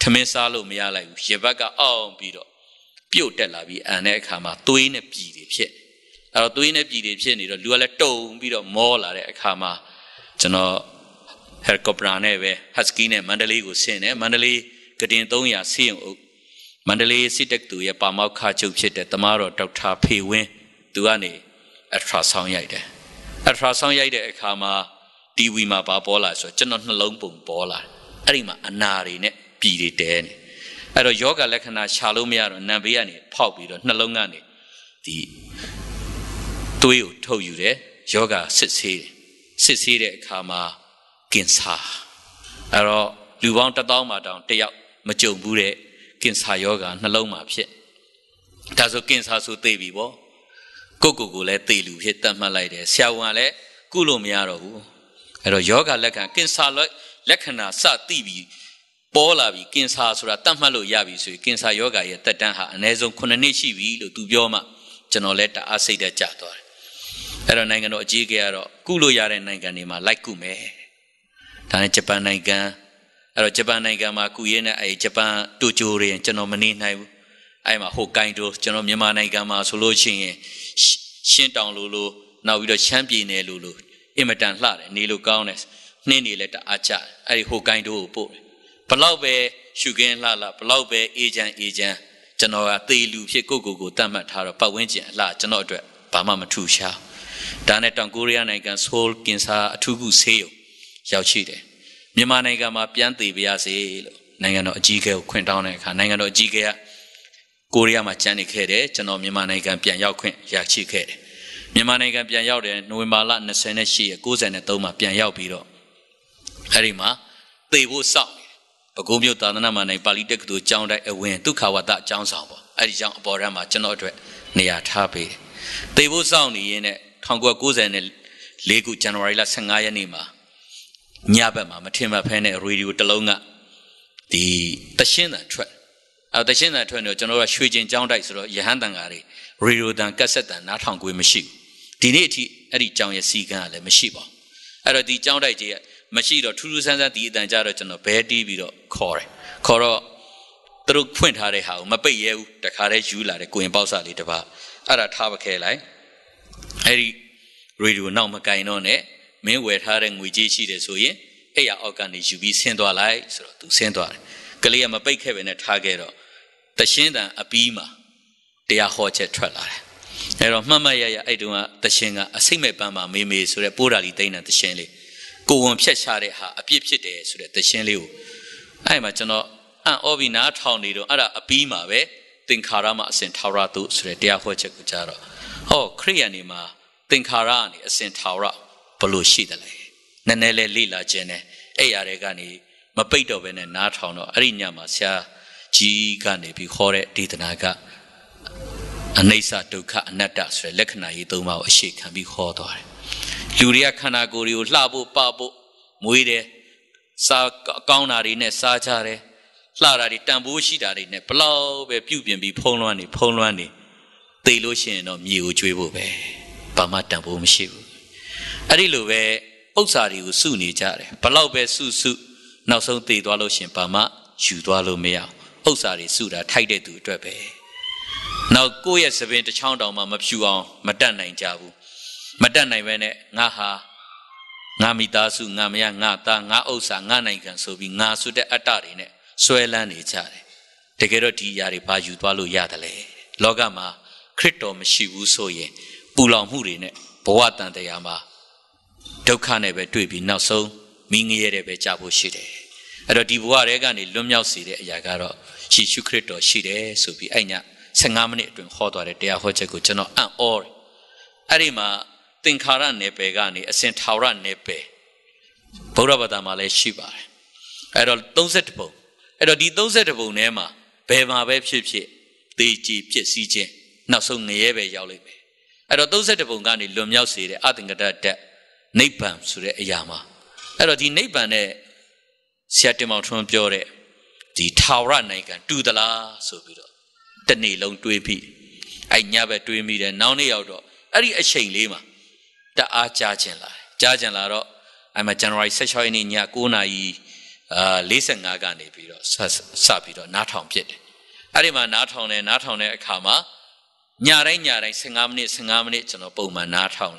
ထမင်းစားလို့မရလိုက်ဘူးရေဘက်ကအောင့်ပြီးတော့ပြုတ်တက်လာပြီးအန်တဲ့အခါမှာသွေးနဲ့ပြည်တွေဖြစ်အဲ့တော့သွေးနဲ့ပြည်တွေဖြစ်နေတော့လူကလည်းတုံပြီးတော့မောလာတဲ့အခါမှာကျွန်တော်ဟယ်လ်ကော်ပတာနဲ့ပဲဟတ်စကီနဲ့မန္တလေးကိုဆင်းတယ်မန္တလေးကတင်300ဆေးရုံအုပ်မန္တလေးစစ်တက်သူရဲ့ပါမောက်ခချုပ်ဖြစ်တဲ့တမတော်ဒေါက်တာဖေဝင်းသူကနေအထရာဆောင်းရိုက်တယ်အထရာဆောင်းရိုက်တဲ့အခါမှာတီဗီမှာပါပေါ်လာဆိုကျွန်တော်နှလုံးပုံပေါ်လာအဲ့ဒီမှာအနာတွေနဲ့ပြည်တွေတဲနေအဲ့တော့ယောဂလက္ခဏာရှာလို့မရတော့နံဘေးကနေဖောက်ပြီးတော့နှလုံးကနေဒီသွေးကိုထုတ်ယူတယ်ယောဂစစ်ဆေးတဲ့အခါမှာကင်ဆာအဲ့တော့လူပေါင်း1000မှာတောင်တယောက်မကြုံဘူးတဲ့ကင်ဆာယောဂနှလုံးမှာဖြစ်ဒါဆိုကင်ဆာဆိုသိပြီပေါ့ကိုလည်းသိလူဖြစ်တတ်မှတ်လိုက်တယ်ဆရာဝန်ကလည်းကုလို့မရတော့ဘူးအဲ့တော့ယောဂလက္ခဏာကင်ဆာလက္ခဏာစသိပြီပေါ်လာပြီကင်ဆာဆိုတာတတ်မှတ်လို့ရပြီဆိုရင်ကင်ဆာယောဂရဲ့တက်တန်းဟာအနည်းဆုံး9နှစ်ရှိပြီလို့သူပြောမှကျွန်တော်လည်းတအားစိတ်သက်ကြသွားတယ်အဲ့တော့နိုင်ငံတော်အကြီးအကဲကတော့ကုလို့ရတဲ့နိုင်ငံတွေမှာလိုက်ကုမယ်ဒါနဲ့ဂျပန်နိုင်ငံအဲ့တော့ဂျပန်နိုင်ငံမှာကုရင်းနဲ့ဂျပန်တိုကျိုတွေကျွန်တော်မနေနိုင်ဘူးအဲ့မှာဟိုကိုင်တိုကျွန်တော်မြန်မာနိုင်ငံမှာဆိုလို့ရှိရင်ရှင်းတောင်လိုနောက်ပြီးတော့ရှမ်းပြည်နယ်လိုအင်မတန်လှတယ်နေလို့ကောင်းတယ်နှင်းနေလဲတအားကြအဲ့ဒီဟိုကိုင်တိုကိုပို့တယ်ဘလောက်ပဲရှုခင်းလှဘလောက်ပဲအေဂျင့်ကျွန်တော်ကသေလူဖြစ်ကိုတတ်မှတ်ထားတော့ပတ်ဝန်းကျင်အလှကျွန်တော်အတွက်ဘာမှမထူရှားဒါနဲ့တောင်ကိုရီးယားနိုင်ငံဆိုးလ်ကင်ဆာအထူးကုဆေးရုံရောက်ရှိတယ်မြန်မာနိုင်ငံမှာပြန်သေးပါရစေလို့နိုင်ငံတော်အကြီးအကဲကိုခွင့်တောင်းတဲ့အခါနိုင်ငံတော်အကြီးအကဲကကိုရီးယားမှာကျန်းနေခဲ့တယ်ကျွန်တော်မြန်မာနိုင်ငံပြန်ရောက်ခွင့်ရရှိခဲ့တယ်မြန်မာနိုင်ငံပြန်ရောက်တယ်နိုဝင်ဘာလ28ရက်93မှာပြန်ရောက်ပြီးတော့အဲ့ဒီမှာသေဖို့စောင့်ပဲခူးမြို့သာသနာ့မှာနိုင်ပါဠိတက္ကသိုလ်ကျောင်းတိုက်အဝင်ဒုက္ခဝတ္တကျောင်းဆောင်ပေါ့အဲ့ဒီကျောင်းအပေါ်ရမှာကျွန်တော်အတွက်နေရာထားပေးတယ်သေဖို့စောင့်နေရင်းနဲ့1994ခုဇန်နဝါရီလ15ရက်နေ့မှာညဘက်မှာမထင်မှတ်ဖဲနဲ့ရေဒီယိုတစ်လုံးကဒီတရှင်းတန်ထွက်တရှင်းတန်ထွက်နေတော့ကျွန်တော်ကရွှေကျင်ကျောင်းတိုက်ဆိုတော့ရဟန်းတန်ဃာတွေရေဒီယိုတန်ကက်ဆက်တန်နားထောင်ခွင့်မရှိဘူးဒီနေ့အထိအဲ့ဒီကျောင်းရဲ့စီကံကလည်းမရှိပါဘူးအဲ့တော့ဒီကျောင်းတိုက်ကြီးကမရှိတော့ထူးထူးဆန်းဆန်းဒီအတန်ကြတော့ကျွန်တော်ဘဲတီးပြီးတော့ခေါ်တော့သူတို့ဖွင့်ထားတဲ့ဟာကိုမပိတ်ရဲဘူးတခါတည်းယူလာတယ်ကိုရင်ပေါက်စာလေးတစ်ပါးအဲ့ဒါထားပခဲလိုက်အဲ့ဒီရေဒီယိုနောက်မကင်တော့နဲ့မင်းဝယ်ထားတဲ့ငွေကြေးရှိတယ်ဆိုရင်အဲ့ရအောက်ကနေယူပြီးဆင်းသွားလိုက်ဆိုတော့သူဆင်းသွားတယ်ကလေးကမပိတ်ခဲ့ပဲနဲ့ထားခဲ့တော့တရှင်းတန်အပီးမှာတရားဟောချက်ထွက်လာတယ်အဲ့တော့မှတ်မှတ်ရအဲ့တုန်းကတရှင်းကအစိမ့်မဲ့ပန်းမှာမေဆိုတဲ့ပိုးဓာလီသိန်းတန်တရှင်းလေးကိုဝန်ဖြတ်ချတဲ့ဟာအပြစ်ဖြစ်တယ်ဆိုတဲ့တရှင်းလေးကိုအဲ့မှာကျွန်တော်အံ့ဩပြီးနားထောင်နေတော့အဲ့ဒါအပီးမှာပဲသင်္ခါရမှာအစဉ်ထာဝရတုဆိုတဲ့တရားဟောချက်ကိုကြားတော့ဟောခရိယန်နေမှာသင်္ခါရကနေအစဉ်ထာဝရဘလို့ရှိတယ်လဲနည်းနည်းလေးလေ့လာခြင်းနဲ့အဲ့ရတဲ့ကနေမပိတ်တော့ဘဲနဲ့နားထောင်တော့အဲ့ဒီညမှာဆရာကြီးကနေပြီးခေါ်တဲ့ဒေသနာကအနိစ္စဒုက္ခအနတ္တဆိုတဲ့လက္ခဏာကြီး၃ပါးကိုအရှိခံပြီးခေါ်သွားတယ်လူတွေကခန္ဓာကိုယ်တွေကိုလှဖို့ပဖို့မွေးတယ်စားကောင်းတာတွေနဲ့စားကြတယ်လှတာတွေတန်ဖိုးရှိတာတွေနဲ့ဘလောက်ပဲပြုပြင်ပြီးဖုံးလွှမ်းနေသိလို့ရှိရင်တော့မြေကိုကျွေးဖို့ပဲဘာမှတန်ဖိုးမရှိဘူးအဲ့ဒီလိုပဲဥစ္စာတွေကိုစုနေကြတယ်ဘလောက်ပဲစုနောက်ဆုံးသိသွားလို့ရှိရင်ဘာမှယူသွားလို့မရဥစ္စာတွေစုတာထိုက်တဲ့သူအတွက်ပဲနောက်ကိုယ့်ရဲ့သပင်တစ်ချောင်းတောင်မှမဖြူအောင်မတတ်နိုင်ကြဘူးမတတ်နိုင်ပဲနဲ့ငါဟာငါမိသားစုငါမယားငါသားငါဥစ္စာငါနိုင်ငံဆိုပြီးငါဆိုတဲ့အတ္တတွေနဲ့ဆွဲလန်းနေကြတယ် တကယ်တော့ဒီຢာတွေဘာယူသွားလို့ရတယ်လေလောကမှာခရစ်တော်မရှိဘူးဆိုရင်ပူလောင်မှုတွေနဲ့ဘဝတန်တရားမှာဒုက္ခနဲ့ပဲတွေ့ပြီးနောက်ဆုံးမိငရဲတဲ့ပဲကြာဖို့ရှိတယ်အဲ့တော့ဒီဘဝတွေကနေလွတ်မြောက်စေတဲ့အရာကတော့ယေရှုခရစ်တော်ရှိတယ်ဆိုပြီးအဲ့ည15မိနစ်အတွင်းဟောသွားတဲ့တရားဟောချက်ကိုကျွန်တော်အံ့ဩတယ်အဲ့ဒီမှာသင်္ခါရနယ်ပယ်ကနေအစဉ်ထာဝရနယ်ပယ်ဗုဒ္ဓဘာသာမှာလည်းရှိပါတယ်အဲ့တော့31ပုံအဲ့တော့ဒီ31ပုံထဲမှာဘယ်မှာပဲဖြစ်ဖြစ်သေကြည်ဖြစ်စည်းခြင်းနောက်ဆုံးငရဲပဲရောက်လိမ့်မယ်အဲ့တော့31ပုံကနေလွန်မြောက်စေတဲ့အသင်္ကတတက်နိဗ္ဗာန်ဆိုတဲ့အရာမှာအဲ့တော့ဒီနိဗ္ဗာန်နဲ့ဆရာတင်မောင်ထွန်းပြောတဲ့ဒီထာဝရနိုင်ငံတူသလားဆိုပြီးတော့တနေ့လုံးတွေးပြီးအဲ့ညပဲတွေးမိတယ်နောက်နေ့ရောက်တော့အဲ့ဒီအချိန်လေးမှာတအားကြားကျင်လာတော့အဲ့မှာ January 16 ရက်နေ့ည9:45ကနေပြီးတော့စပြီးတော့နားထောင်ဖြစ်တယ်အဲ့ဒီမှာနားထောင်တဲ့အခါမှာညတိုင်း15မိနစ်ကျွန်တော်ပုံမှန်နားထောင်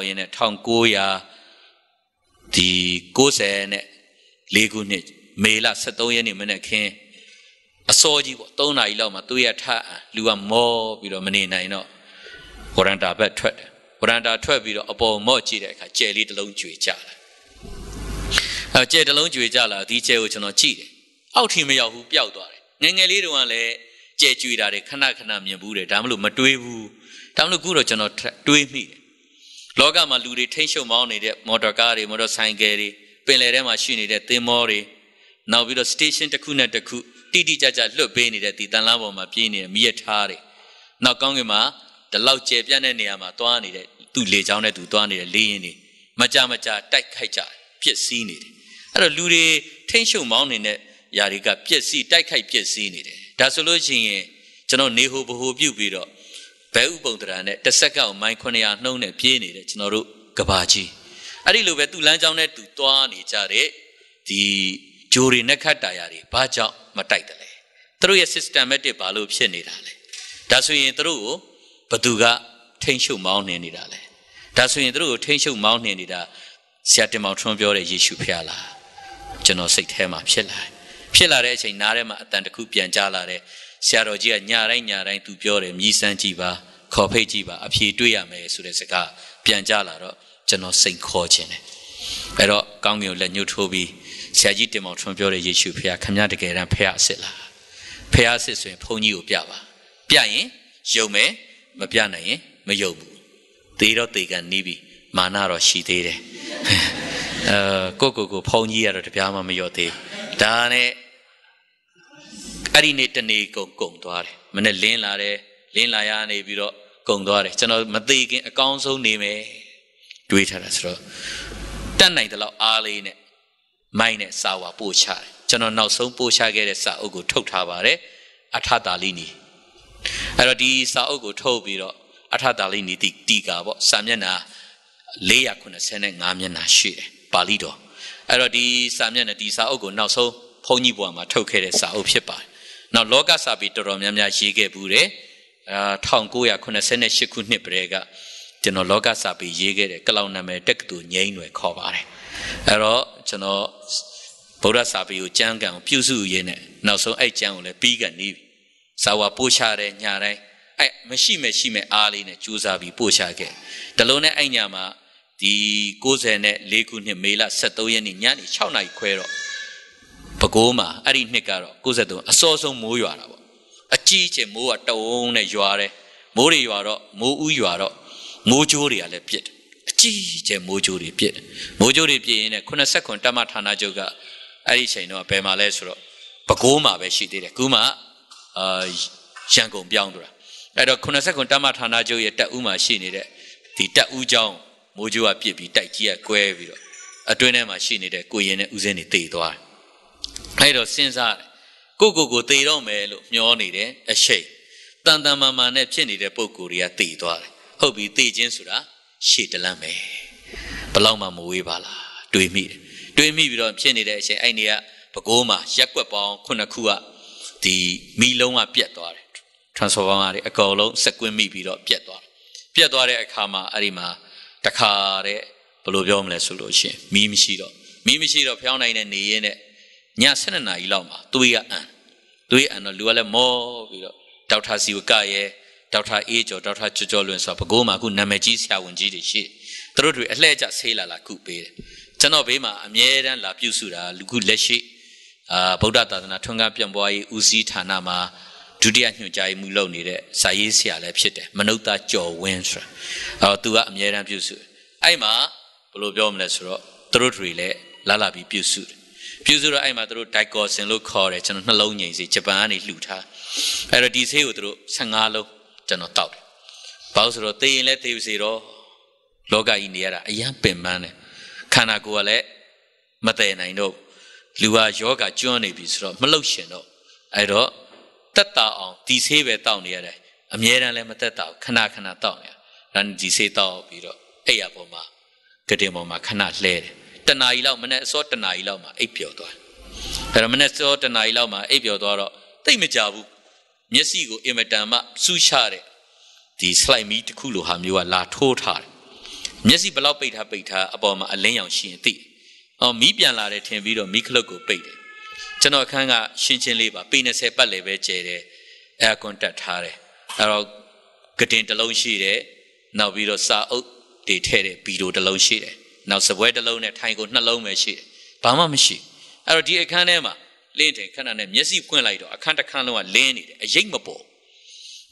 ရင်းနဲ့1990နဲ့4ခုနှစ်မေလ23ရက်နေ့မနေ့ခင်းအစောကြီးပေါ့3နာရီလောက်မှာသူရထလူကမောပြီးတော့မနေနိုင်တော့ဝရန်တာဘက်ထွက်တယ်ဝရန်တာထွက်ပြီးတော့အပေါ်မော့ကြည့်တဲ့အခါကျဲလေးတစ်လုံးကျွေကြလာကျဲတစ်လုံးကျွေကြလာဒီကျဲကိုကျွန်တော်ကြည့်တယ်အောက်ထီမရောက်ဘူးပျောက်သွားတယ်ငယ်လေးတုန်းကလည်းကျဲကျွေတာတွေခဏမြင်ဘူးတယ်ဒါမှမဟုတ်မတွေးဘူးဒါမှမဟုတ်ခုတော့ကျွန်တော်တွေးမိတယ်လောကမှာလူတွေထိမ့်ရှုံမောင်းနေတဲ့မော်တော်ကားတွေမော်တော်ဆိုင်ကယ်တွေပင်လယ်ထဲမှာရှိနေတဲ့သင်္ဘောတွေနောက်ပြီးတော့ station တစ်ခုနဲ့တစ်ခုတိကျလွတ်ပေးနေတဲ့ဒီတန်လန်းပေါ်မှာပြေးနေတဲ့မြစ်ထားတွေနောက်ကောင်းကင်မှာဒီလောက်ကျယ်ပြန့်တဲ့နေရာမှာသွားနေတဲ့သူ့လေချောင်းနဲ့သူသွားနေတဲ့လေရင်တွေမကြတိုက်ခိုက်ကြပြစ်စီးနေတယ်အဲ့တော့လူတွေထိမ့်ရှုံမောင်းနေတဲ့ຢာတွေကပြစ်စီးတိုက်ခိုက်ပြစ်စီးနေတယ်ဒါဆိုလို့ရှိရင်ကျွန်တော်နေဟိုဘဟိုပြုတ်ပြီးတော့ဘဲဥပုံတရာနဲ့တစ်စက္ကန့်မိုင်900နှုန်းနဲ့ပြေးနေတယ်ကျွန်တော်တို့ကဘာကြီးအဲ့ဒီလိုပဲသူ့လမ်းကြောင်းနဲ့သူသွားနေကြတဲ့ဒီဂျိုတွေနဲ့ခတ်တာယာတွေဘာကြောင့်မတိုက်တယ်လဲသူတို့ရဲ့ systematic ဘာလို့ဖြစ်နေတာလဲဒါဆိုရင်သူတို့ကိုဘသူကထိမ့်ရှုပ်မောင်းနေနေတာလဲဒါဆိုရင်သူတို့ကိုထိမ့်ရှုပ်မောင်းနေနေတာဆရာတင်မောင်ထွန်းပြောတဲ့ယေရှုဖခင်လားကျွန်တော်စိတ်ထဲမှာဖြစ်လာတဲ့အချိန်နားထဲမှာအတန်တစ်ခုပြန်ကြားလာတဲ့ဆရာတော်ကြီးကညတိုင်းသူပြောတယ်မြည်စမ်းကြည့်ပါခေါ်ဖိတ်ကြည့်ပါအဖြေတွေ့ရမယ်ဆိုတဲ့စကားပြန်ကြားလာတော့ကျွန်တော်စိတ်ခေါ်ခြင်းတယ်အဲ့တော့ကောင်းကင်ကိုလက်ညှိုးထိုးပြီးဆရာကြီးတင်မောင်ထွန်းပြောတဲ့ယေရှုဖခင်ခမည်းတကယ်တမ်းဖခင်အစ်စ်လားဖခင်အစ်စ်ဆိုရင်ဘုန်းကြီးကိုပြပါပြရင်ယုံမယ်မပြနိုင်ရင်မယုံဘူးသေတော့သေကန်နီးပြီမာနတော့ရှိသေးတယ်ကိုဖုန်းကြီးကတော့တပြားမှမရော့သေးဒါနဲ့အဲ့ဒီနေ့တနေ့ကုန်သွားတယ်မနေ့လင်းလာရနေပြီးတော့ကုန်သွားတယ်ကျွန်တော်မသေးခင်အကောင်းဆုံးနေမယ်တွေးထားတာဆိုတော့တတ်နိုင်တဲ့လောက်အားလေးနဲ့မိုင်းနဲ့စာဝါပို့ချတယ်ကျွန်တော်နောက်ဆုံးပို့ချခဲ့တဲ့စာအုပ်ကိုထုတ်ထားပါတယ်အထတာလိနီအဲ့တော့ဒီစာအုပ်ကိုထုတ်ပြီးတော့အထတာလိနီတီကာပေါ့စာမျက်နှာ495မျက်နှာရှိတယ်ပါဠိတော်အဲ့တော့ဒီစာမျက်နှာဒီစာအုပ်ကိုနောက်ဆုံးဘုန်းကြီးဘုရားမှာထုတ်ခဲ့တဲ့စာအုပ်ဖြစ်ပါတယ်နောက်လောကစာပေတော်တော်များများရေးခဲ့ဘူးတယ်1988ခုနှစ်ပြဲကကျွန်တော်လောကစာပေရေးခဲ့တဲ့ကလောင်နာမည်တက္ကသိုလ်ငိမ့်ွယ်ခေါ်ပါတယ်အဲ့တော့ကျွန်တော်ဗုဒ္ဓစာပေကိုကျမ်းကန်ကိုပြုစုရင်းနဲ့နောက်ဆုံးအဲ့ကျမ်းကိုလည်းပြီးကနေပြီစာဝါပို့ချတဲ့ညတိုင်းအဲ့မရှိမဲ့အားလေးနဲ့ကြိုးစားပြီးပို့ချခဲ့တလုံးနဲ့အဲ့ညမှာဒီ94ခုနှစ်မေလ23ရက်နေ့ညနေ6နာရီခွဲတော့ပဲခူးမှာအဲ့ဒီနှစ်ကတော့93အစောဆုံးမိုးရွာတာပေါ့အကြီးကျယ်မိုးကတုံးနဲ့ရွာတယ်မိုးတွေရွာတော့မိုးဥရွာတော့မိုးကြိုးတွေကလည်းပြစ်တယ်အကြီးကျယ်မိုးကြိုးတွေပြစ်တယ်မိုးကြိုးတွေပြစ်ရင်းနဲ့89တမဌာနချုပ်ကအဲ့ဒီချိန်တော့ဘယ်မှာလဲဆိုတော့ပဲခူးမှာပဲရှိသေးတယ်ခုမှရန်ကုန်ပြောင်းသွားတာအဲ့တော့89တမဌာနချုပ်ရဲ့တက်ဦးမှာရှိနေတဲ့ဒီတက်ဦးကျောင်းမိုးကြိုးကပြစ်ပြီးတိုက်ကြီးကကွဲပြီးတော့အတွင်းထဲမှာရှိနေတဲ့ကိုရင်နဲ့ဦးစင်းတွေတေသွားတယ်အဲ့တော့စဉ်းစားတယ်ကိုတေတော့မယ်လို့မျောနေတယ်အရှိန်တန်မာမာနဲ့ဖြစ်နေတဲ့ပုံကိုယ်တွေကတေသွားတယ်ဟုတ်ပြီတေခြင်းဆိုတာရှေ့တလန်းပဲဘလောက်မှမဝေးပါလားတွေးမိပြီးတော့ဖြစ်နေတဲ့အချိန်အဲ့နေကပဲခူးမှာရက်ွက်ပေါင်း9ခုကဒီမီလုံးကပြတ်သွားတယ် transformer တွေအကောင်လုံးစက်ကွင်းမိပြီးတော့ပြတ်သွားတဲ့အခါမှာအဲ့ဒီမှာတခါတဲ့ဘယ်လိုပြောမလဲဆိုလို့ရှိရင်မီးမရှိတော့ဖျောင်းနိုင်တဲ့နေရင်းနဲ့ည7:00 နာရီလောက်မှာသွေးကအံ တွေးအန်တော့လူကလည်းမောပြီးတော့ဒေါက်တာစီဝကရဲ့ဒေါက်တာအေးကျော်ဒေါက်တာကျော်လွင်ဆိုတော့ဘကိုးမှာအခုနာမည်ကြီးဆရာဝန်ကြီးတွေရှိသူတို့တွေအလှည့်ကျဆေးလာကုပေးတယ်ကျွန်တော်ဘေးမှာအမြဲတမ်းလာပြုစုတာလူခုလက်ရှိဗုဒ္ဓသာသနာထွန်းကားပြန့်ပွားရေးဦးစီးဌာနမှာဒုတိယညွှန်ကြားမှုလုပ်နေတဲ့စာရေးဆရာလည်းဖြစ်တယ်မနုဿကျော်ဝင်းဆိုတာသူကအမြဲတမ်းပြုစုအဲ့မှာဘယ်လိုပြောမလဲဆိုတော့သူတို့တွေလည်းလာပြီးပြုစုတော့အဲ့မှာသူတို့ဒိုက်ကော်စင်လို့ခေါ်တယ်ကျွန်တော်နှလုံးငိမ်စီဂျပန်ကနေလှူထားအဲ့တော့ဒီဆေးကိုသူတို့15လုံးကျွန်တော်တောက်တယ်ဘာလို့ဆိုတော့သေရင်လည်းသေစေတော့လောကကြီးနေရတာအယံပင်ပန်းတယ်ခန္ဓာကိုယ်ကလည်းမတည်နိုင်တော့လူဟာယောဂကျွမ်းနေပြီဆိုတော့မလှုပ်ရှင်တော့အဲ့တော့တက်တာအောင်ဒီဆေးပဲတောက်နေရတယ်အမြဲတမ်းလည်းမတက်တာခဏတောက်နေဒါနဲ့ဒီဆေးတောက်ပြီးတော့အဲ့ရပေါ်မှာကတင်ပေါ်မှာခဏလှဲတယ်တနာရီလောက်မနေ့အစောတနာရီလောက်မှာအိပ်ပျော်သွားအဲ့တော့မနေ့စောတနာရီလောက်မှာအိပ်ပျော်သွားတော့တိတ်မကြဘူးမျက်စိကိုအင်မတန်မှစူးချတဲ့ဒီ slide မီတစ်ခုလိုဟာမျိုးကလာထိုးထားတယ်မျက်စိဘလောက်ပိတ်ထားအပေါ်မှာအလင်းရောင်ရှိရင်သိမီးပြန်လာတယ်ထင်ပြီးတော့မီးခလုတ်ကိုပိတ်တယ်ကျွန်တော်အခန်းကရှင်းချင်းလေးပါပေ20ပတ်လေပဲကျဲတယ်အဲကွန်တက်ထားတယ်အဲ့တော့ကတင်တစ်လုံးရှိတယ်နောက်ပြီးတော့စာအုပ်တွေထည့်တဲ့ဗီဒီယိုတစ်လုံးရှိတယ်နောက်စပွဲတစ်လုံးနဲ့ထိုင်ကို2လုံးပဲရှိတယ်ဘာမှမရှိအဲ့တော့ဒီအခန်းထဲမှာလင်းတယ်ခဏနဲ့မျက်စိပွင့်လိုက်တော့အခန်းတစ်ခန်းလုံးကလင်းနေတယ်အရိပ်မပေါ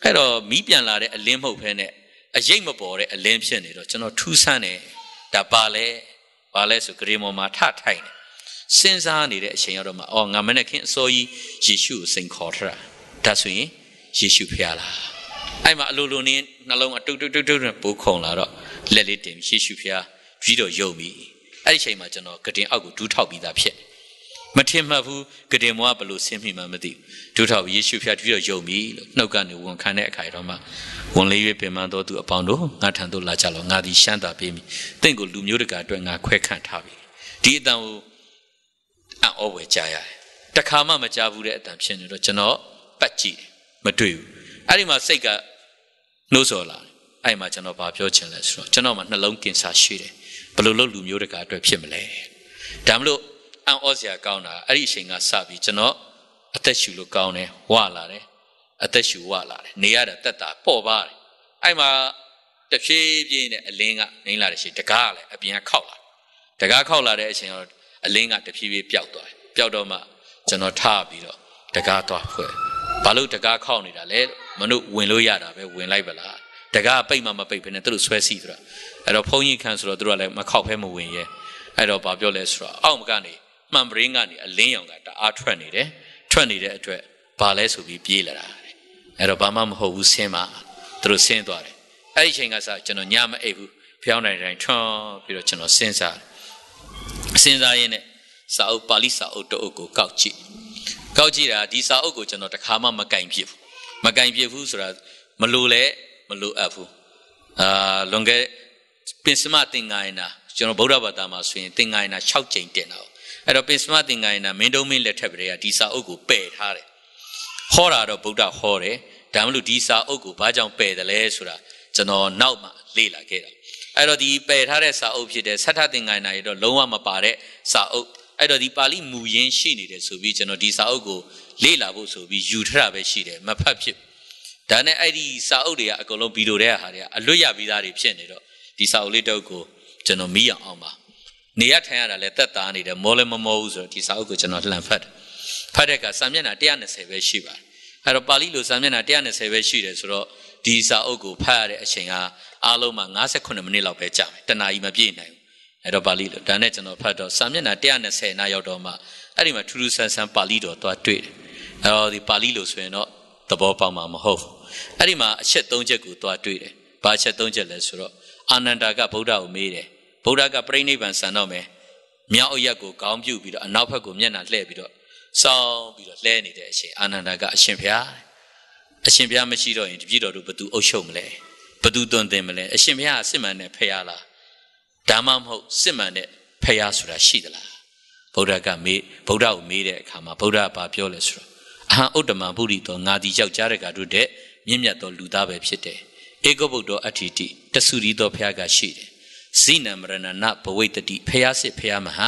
်အဲ့တော့မီးပြန်လာတဲ့အလင်းမဟုတ်ဘဲနဲ့အရိပ်မပေါ်တဲ့အလင်းဖြစ်နေတော့ကျွန်တော်ထူးဆန်းတယ်ဒါပါလဲဆိုဂရေမော်မှာထထိုင်တယ်စဉ်းစားနေတဲ့အချိန်ရောက်တော့မှငါမနဲ့ခင်အစိုးကြီးယေရှုကိုစိန်ခေါ်ထားတာဒါဆိုရင်ယေရှုဖျားလားအဲ့မှာအလိုလိုနေနှလုံးကတုတ်နဲ့ပိုးခုန်လာတော့လက်လေးတင်ယေရှုဖျားပြီးတော့ယုံပြီအဲ့ဒီချိန်မှာကျွန်တော်ကတင်အောက်ကိုဒူးထောက်ပြီးသားဖြစ်မထင်မှတ်ဘူးကတင်မောကဘလို့ဆင်းမိမှမသိဘူးဒူးထောက်ယေရှုဖျားပြီးတော့ယုံပြီလို့နှုတ်ကနေဝန်ခံတဲ့အခါတော့မှဝန်လေး၍ပင်ပန်းတော်သူအပေါင်းတို့ငါထံသို့လာကြလောငါသည်ရှမ်းသာပေးမည်တင့်ကိုလူမျိုးတကာအတွက်ငါခွဲခန့်ထားပြီဒီအတန်ကိုအံ့ဩဝယ်ကြားရတယ်တခါမှမကြားဘူးတဲ့အတန်ဖြစ်နေတော့ကျွန်တော်ပတ်ကြည့်မတွေ့ဘူးအဲ့ဒီမှာစိတ်ကနှိုးဆော်လာအဲ့မှာကျွန်တော်ဘာပြောချင်လဲဆိုတော့ကျွန်တော်မှနှလုံးကင်ဆာရှိတယ်ဘယ်လိုလုပ်လူမျိုးတကာအတွက်ဖြစ်မလဲဒါမလို့အံ့ဩစရာကောင်းတာအဲ့ဒီအချိန်ကစပြီးကျွန်တော်အသက်ရှူလို့ကောင်းတယ်ဝလာတယ်အသက်ရှူဝလာတယ်နေရတာတက်တာပေါ့ပါတယ်အဲ့မှာတဖြည်းဖြည်းနဲ့အလင်းကနေလာတယ်ရှိတကားလည်းအပြင်ကခောက်လာတကားခောက်လာတဲ့အချိန်တော့အလင်းကတဖြည်းဖြည်းပျောက်သွားတယ်ပျောက်တော့မှကျွန်တော်ထားပြီးတော့တကားသွားဖွဲ့ဘာလို့တကားခောက်နေတာလဲမတို့ဝင်လို့ရတာပဲဝင်လိုက်ပါလားတကားပိတ်မှမပိတ်ဘဲနဲ့သူတို့ဆွဲစီဆိုတာအဲ့တော့ဘုန်းကြီးခန့်ဆိုတော့သူတို့ကလည်းမခောက်ဖဲမဝင်ရဲအဲ့တော့ဘာပြောလဲဆိုတော့အောက်ကနေမှန်ပရင်းကနေအလင်းရောင်ကတအားထွက်နေတယ်ထွက်နေတဲ့အတွက်ဘာလဲဆိုပြီးပြေးလာတာအဲ့တော့ဘာမှမဟုတ်ဘူးဆင်းပါသူတို့ဆင်းသွားတယ်အဲ့ဒီချိန်ကစကျွန်တော်ညမအိပ်ဘူးဖျောင်းတိုင်းထွန်းပြီးတော့ကျွန်တော်စဉ်းစားရင်းနဲ့စာအုပ်ပါဠိစာအုပ်တအုပ်ကိုကောက်ကြည့်တာဒီစာအုပ်ကိုကျွန်တော်တခါမှမကင်ပြစ်ဘူးဆိုတာမလိုအပ်ဘူးလွန်ခဲ့ပင်စမသင်္ကာယနာကျွန်တော်ဗုဒ္ဓဘာသာမှာဆိုရင်သင်္ကာယနာ6ကြိမ်တင်တာအဲ့တော့ပင်စမသင်္ကာယနာမင်းတုံးမင်းလက်ထက်ပရေကဒီစာအုပ်ကိုပယ်ထားတယ်ဟောတာတော့ဗုဒ္ဓဟောတယ်ဒါမှမဟုတ်ဒီစာအုပ်ကိုဘာကြောင့်ပယ်တယ်လဲဆိုတာကျွန်တော်နောက်မှလေ့လာခဲ့တာအဲ့တော့ဒီပယ်ထားတဲ့စာအုပ်ဖြစ်တဲ့သတ္ထသင်္ကာယနာရတော့လုံးဝမပါတဲ့စာအုပ်အဲ့တော့ဒီပါဠိမူရင်းရှိနေတယ်ဆိုပြီးကျွန်တော်ဒီစာအုပ်ကိုလေ့လာဖို့ဆိုပြီးယူထားတာပဲရှိတယ်မဖတ်ဖြစ်ဒါနဲ့အဲ့ဒီစာအုပ်တွေကအကုန်လုံးဗီဒီယိုတဲ့ဟာတွေကအလွတ်ရပြီးသားတွေဖြစ်နေတော့ဒီစာအုပ်လေးတုပ်ကိုကျွန်တော်မီးအောင်ပါနေရထိုင်ရတာလည်းတက်တာနေတယ်မောလည်းမမောဘူးဆိုတော့ဒီစာအုပ်ကိုကျွန်တော်လှန်ဖတ်တဲ့အခါစာမျက်နှာ120ပဲရှိပါတယ်အဲ့တော့ပါဠိလိုစာမျက်နှာ120ပဲရှိတယ်ဆိုတော့ဒီစာအုပ်ကိုဖတ်ရတဲ့အချိန်ကအားလုံးမှာ58မိနစ်လောက်ပဲကြာမယ်တနာရီမပြည့်နိုင်ဘူးအဲ့တော့ပါဠိလိုဒါနဲ့ကျွန်တော်ဖတ်တော့စာမျက်နှာ120နားရောက်တော့မှအဲ့ဒီမှာထူးထူးဆန်းဆန်းပါဠိတော်သွားတွေ့တယ်အဲ့တော့ဒီပါဠိလိုဆိုရင်တော့သဘောပေါက်မှာမဟုတ်ဘူးအဲ့ဒီမှာအချက်3ချက်ကိုသွားတွေ့တယ်ဘာအချက်3ချက်လဲဆိုတော့အာနန္ဒာကဗုဒ္ဓကိုမေးတယ်ဗုဒ္ဓကပြိဋိနိဗ္ဗာန်ဆံတော့မယ်မြောက်အရက်ကိုခေါင်းပြုတ်ပြီးတော့အနောက်ဘက်ကိုမျက်နှာလှည့်ပြီးတော့စောင်းပြီးတော့လှဲနေတဲ့အချိန်အာနန္ဒာကအရှင်ဘုရားမရှိတော့ရင်တပည့်တော်တို့ဘသူအုပ်ချုပ်မလဲဘသူသွန်သင်မလဲအရှင်ဘုရားစစ်မှန်တဲ့ဖရာလားဒါမှမဟုတ်စစ်မှန်တဲ့ဖရာဆိုတာရှိသလားဗုဒ္ဓကိုမေးတဲ့အခါမှာဗုဒ္ဓကပြောလဲဆိုတော့အဟံဥတ္တမပုရိသောငါသည်ယောက်ျားတကာတို့တဲ့မြင့်မြတ်သောလူသားပဲဖြစ်တယ်ဧကဗုဒ္ဓအဋ္ဌိတိတဆူရီသောဖရာကရှိတယ်ဇိနံမရဏနဘဝိတ္တိဖရာစစ်ဖရာမဟ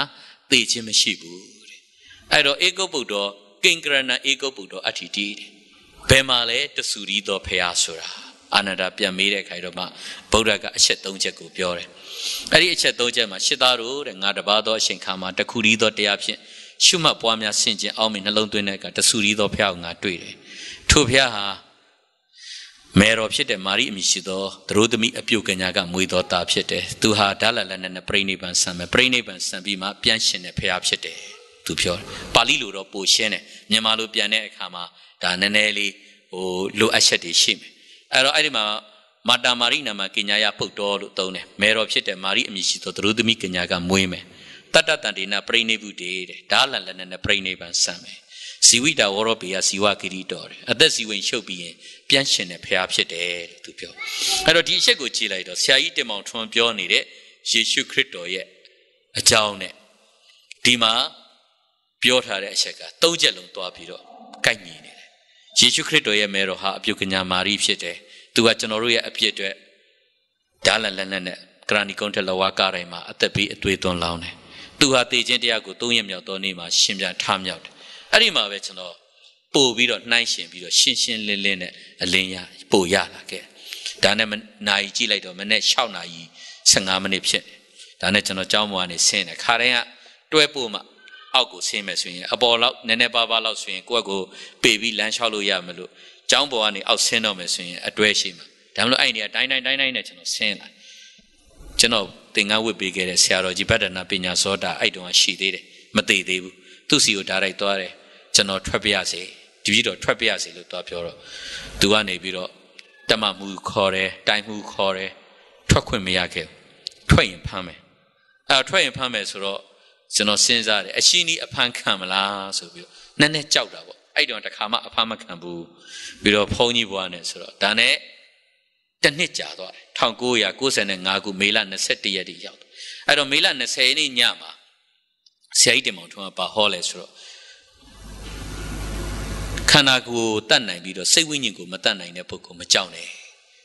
ာသိခြင်းမရှိဘူးတဲ့အဲ့တော့ဧကဗုဒ္ဓ Kingrana Ego Budo Attitude. Bemale, the Surido Peasura. Another Piamere Kairoma, Bodaga Shetonjaku Piore. Ari Chetojama, Shidaru, and Nadabado, Shinkama, the Kurido Deaption, Shuma Poamia Sinjin, Almin alone to Neka, the Surido Pianga Tuire. Tupia Mayor of Shit and Mari Mishido, through the me a Pukanyaga Muido Tapshete, to her Dalalan and a Brainiban Sam, a Brainiban Sambima, Pianshin, a Peapshete, to pure Paliluro Pushene, Nyamalu Piane Kama, Dananelli, or Lu Asheti Shim. Arima, Madame Marina Makinya Puto Tone, Mayor of Shit and Mari Mishido, through the Mikanyaga Muime, Tata Tandina Brainibu de, Dalalan and a Brainiban Same. Siwida Oropia Siwakiri door. At the Siwin show being Pianshin and Peapshete to pure. I don't teach a good chilado, Siaite Mount from Pionide, she should crito yet. A jaune. Dima Piotr Eshaka, Tojalum to Apiro, Kainin. She should crito ye meroha, Pukanya Mari Pshete, to a Genoria appeared to Dalan Graniconte Lawakarema at the P. Tweeton Laune. To her the Gentiago, Toyam Yatonima, Shimja Tamyat. Arima Vechano, Po Vido Nation, Vido Shinshin Lilene, Alenia, Po Yalake. Daneman Naiji Lato, Manet Shaunai, Sangamani Pshin. Danetano Jamwan Sena, Karea, Dwepuma, Algo same as swing, a ball out, Nenebaba swing, Guago, baby Lanchalo Yamalu, Jamboani out Senom swing, a Dweshima. Damlo Idea, 999 National Sena. General, thing I would be get a Sierra, better not be soda, I don't she did it, Mate Debu. To see you directore, General Trapiasi, Divido Trapiasi, looked up your Duane Biro, Damamu Core, Daimu Core, Troquimiake, Twain Pame. Our Twain Pame Soro, General Sinza, a shini upon Kamala, so you. Nane Chowda, I don't a Kama upon Makambu, Biro Pony one, Soro, Dane, the Nitja, Tanguya, Gusan and Nagu, Milan, the Seti Yadi Yacht. I don't Milan, the say any Yama. Saidemo to a Baholesro Kanagu Tanaibido, say winningu, Matana in a poco, Machone.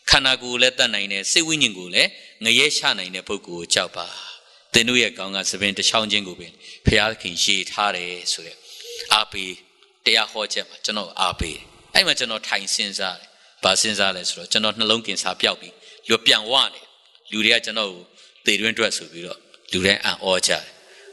Kanagu let the nine, say winningule, Nayeshana in a poco, Chapa. The New Year Ganga 7 the Shawnjingubin, Piakin sheet, Hare, Sue. Api, Dea Hojem, Jano Api. I imagine no time since I, but since I let's roll, Janot Nalonkins have Yapi. You're Pian one, Luria Jano, they don't dress with you, Luria and Orchard.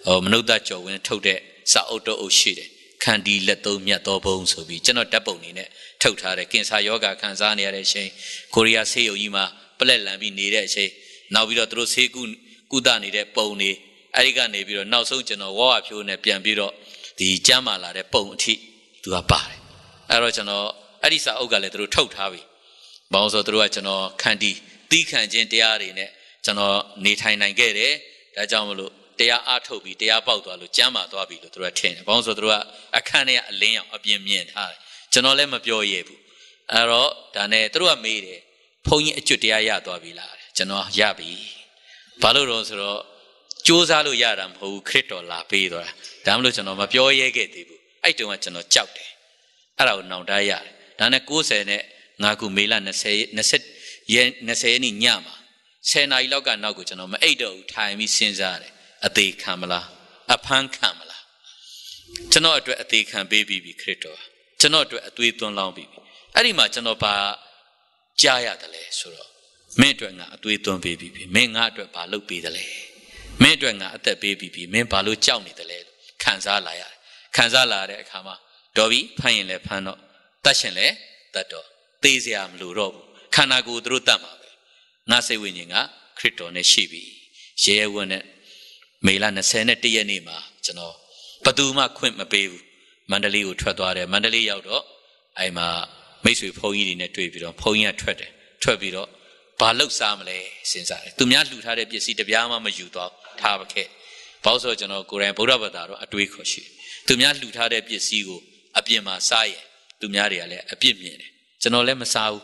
Oh, Manoda Joe when told it, Saoto Oshide, Candy let those Miato bones will be general double in it, Tota against Hayoga, Kanzania, say, Korea Seo Yima, Palelambi needed, say, now we don't throw Segun, Gudani, that pony, Arigan, Nebiro, now so general war up you in a piambiro, the Jamala, the bone tea to a bar. Arachano, Arisa Ogale through Totavi, Bonzo through Achano, Candy, Deacon Gentiari in it, Jano, Nitain get it, that Jamalo. They are Toby, they are about to Jama Dobby to a chain. Bonzo through a cania lane of being mean high. Janolem of your yebu. Arrow, Dane through a maid, pony a Judia Dobby la, Jano Yabi. Palurosro, Josalu Yadam, who crito la Pedro, Damlujan of your ye get debu. I don't want to know choute. Arrow now dia. Dana goose and Nagu Milan Neset Yen Neseni Nyama. Send I log and Nagujan 8 time is since a day Kamala, a pan Kamala. To not a day can baby crito. To not a tweeton long baby. Arima Janopa Jaya the lay, Suro. Medranga a tweeton baby, men at a balu be the lay. Medranga at the baby, men balu jowney the lay. Kanzala, Kanzala de Kama, Dovi, Pine Pano, Tashenle, that door. Desiam Luro, Kanagu Drutama. Nase winninga, crito ne shibi. Share one it. Milan Senate Yanima, Jano. Paduma quint my babe, Mandali Utradore, Mandali Yaudo. I'm a Masu Poy in a Tweedo, Poy a Tread, Trevido, Palo Samle, since I. To me, I looked at a piece of Yama Majuto, Tabake, Pauso Jano, Goran Bodabadaro, a Tweakoshi. To me, I looked at a piece of Abima Saye, to Mariale, a Bimine. Jano Lemasau,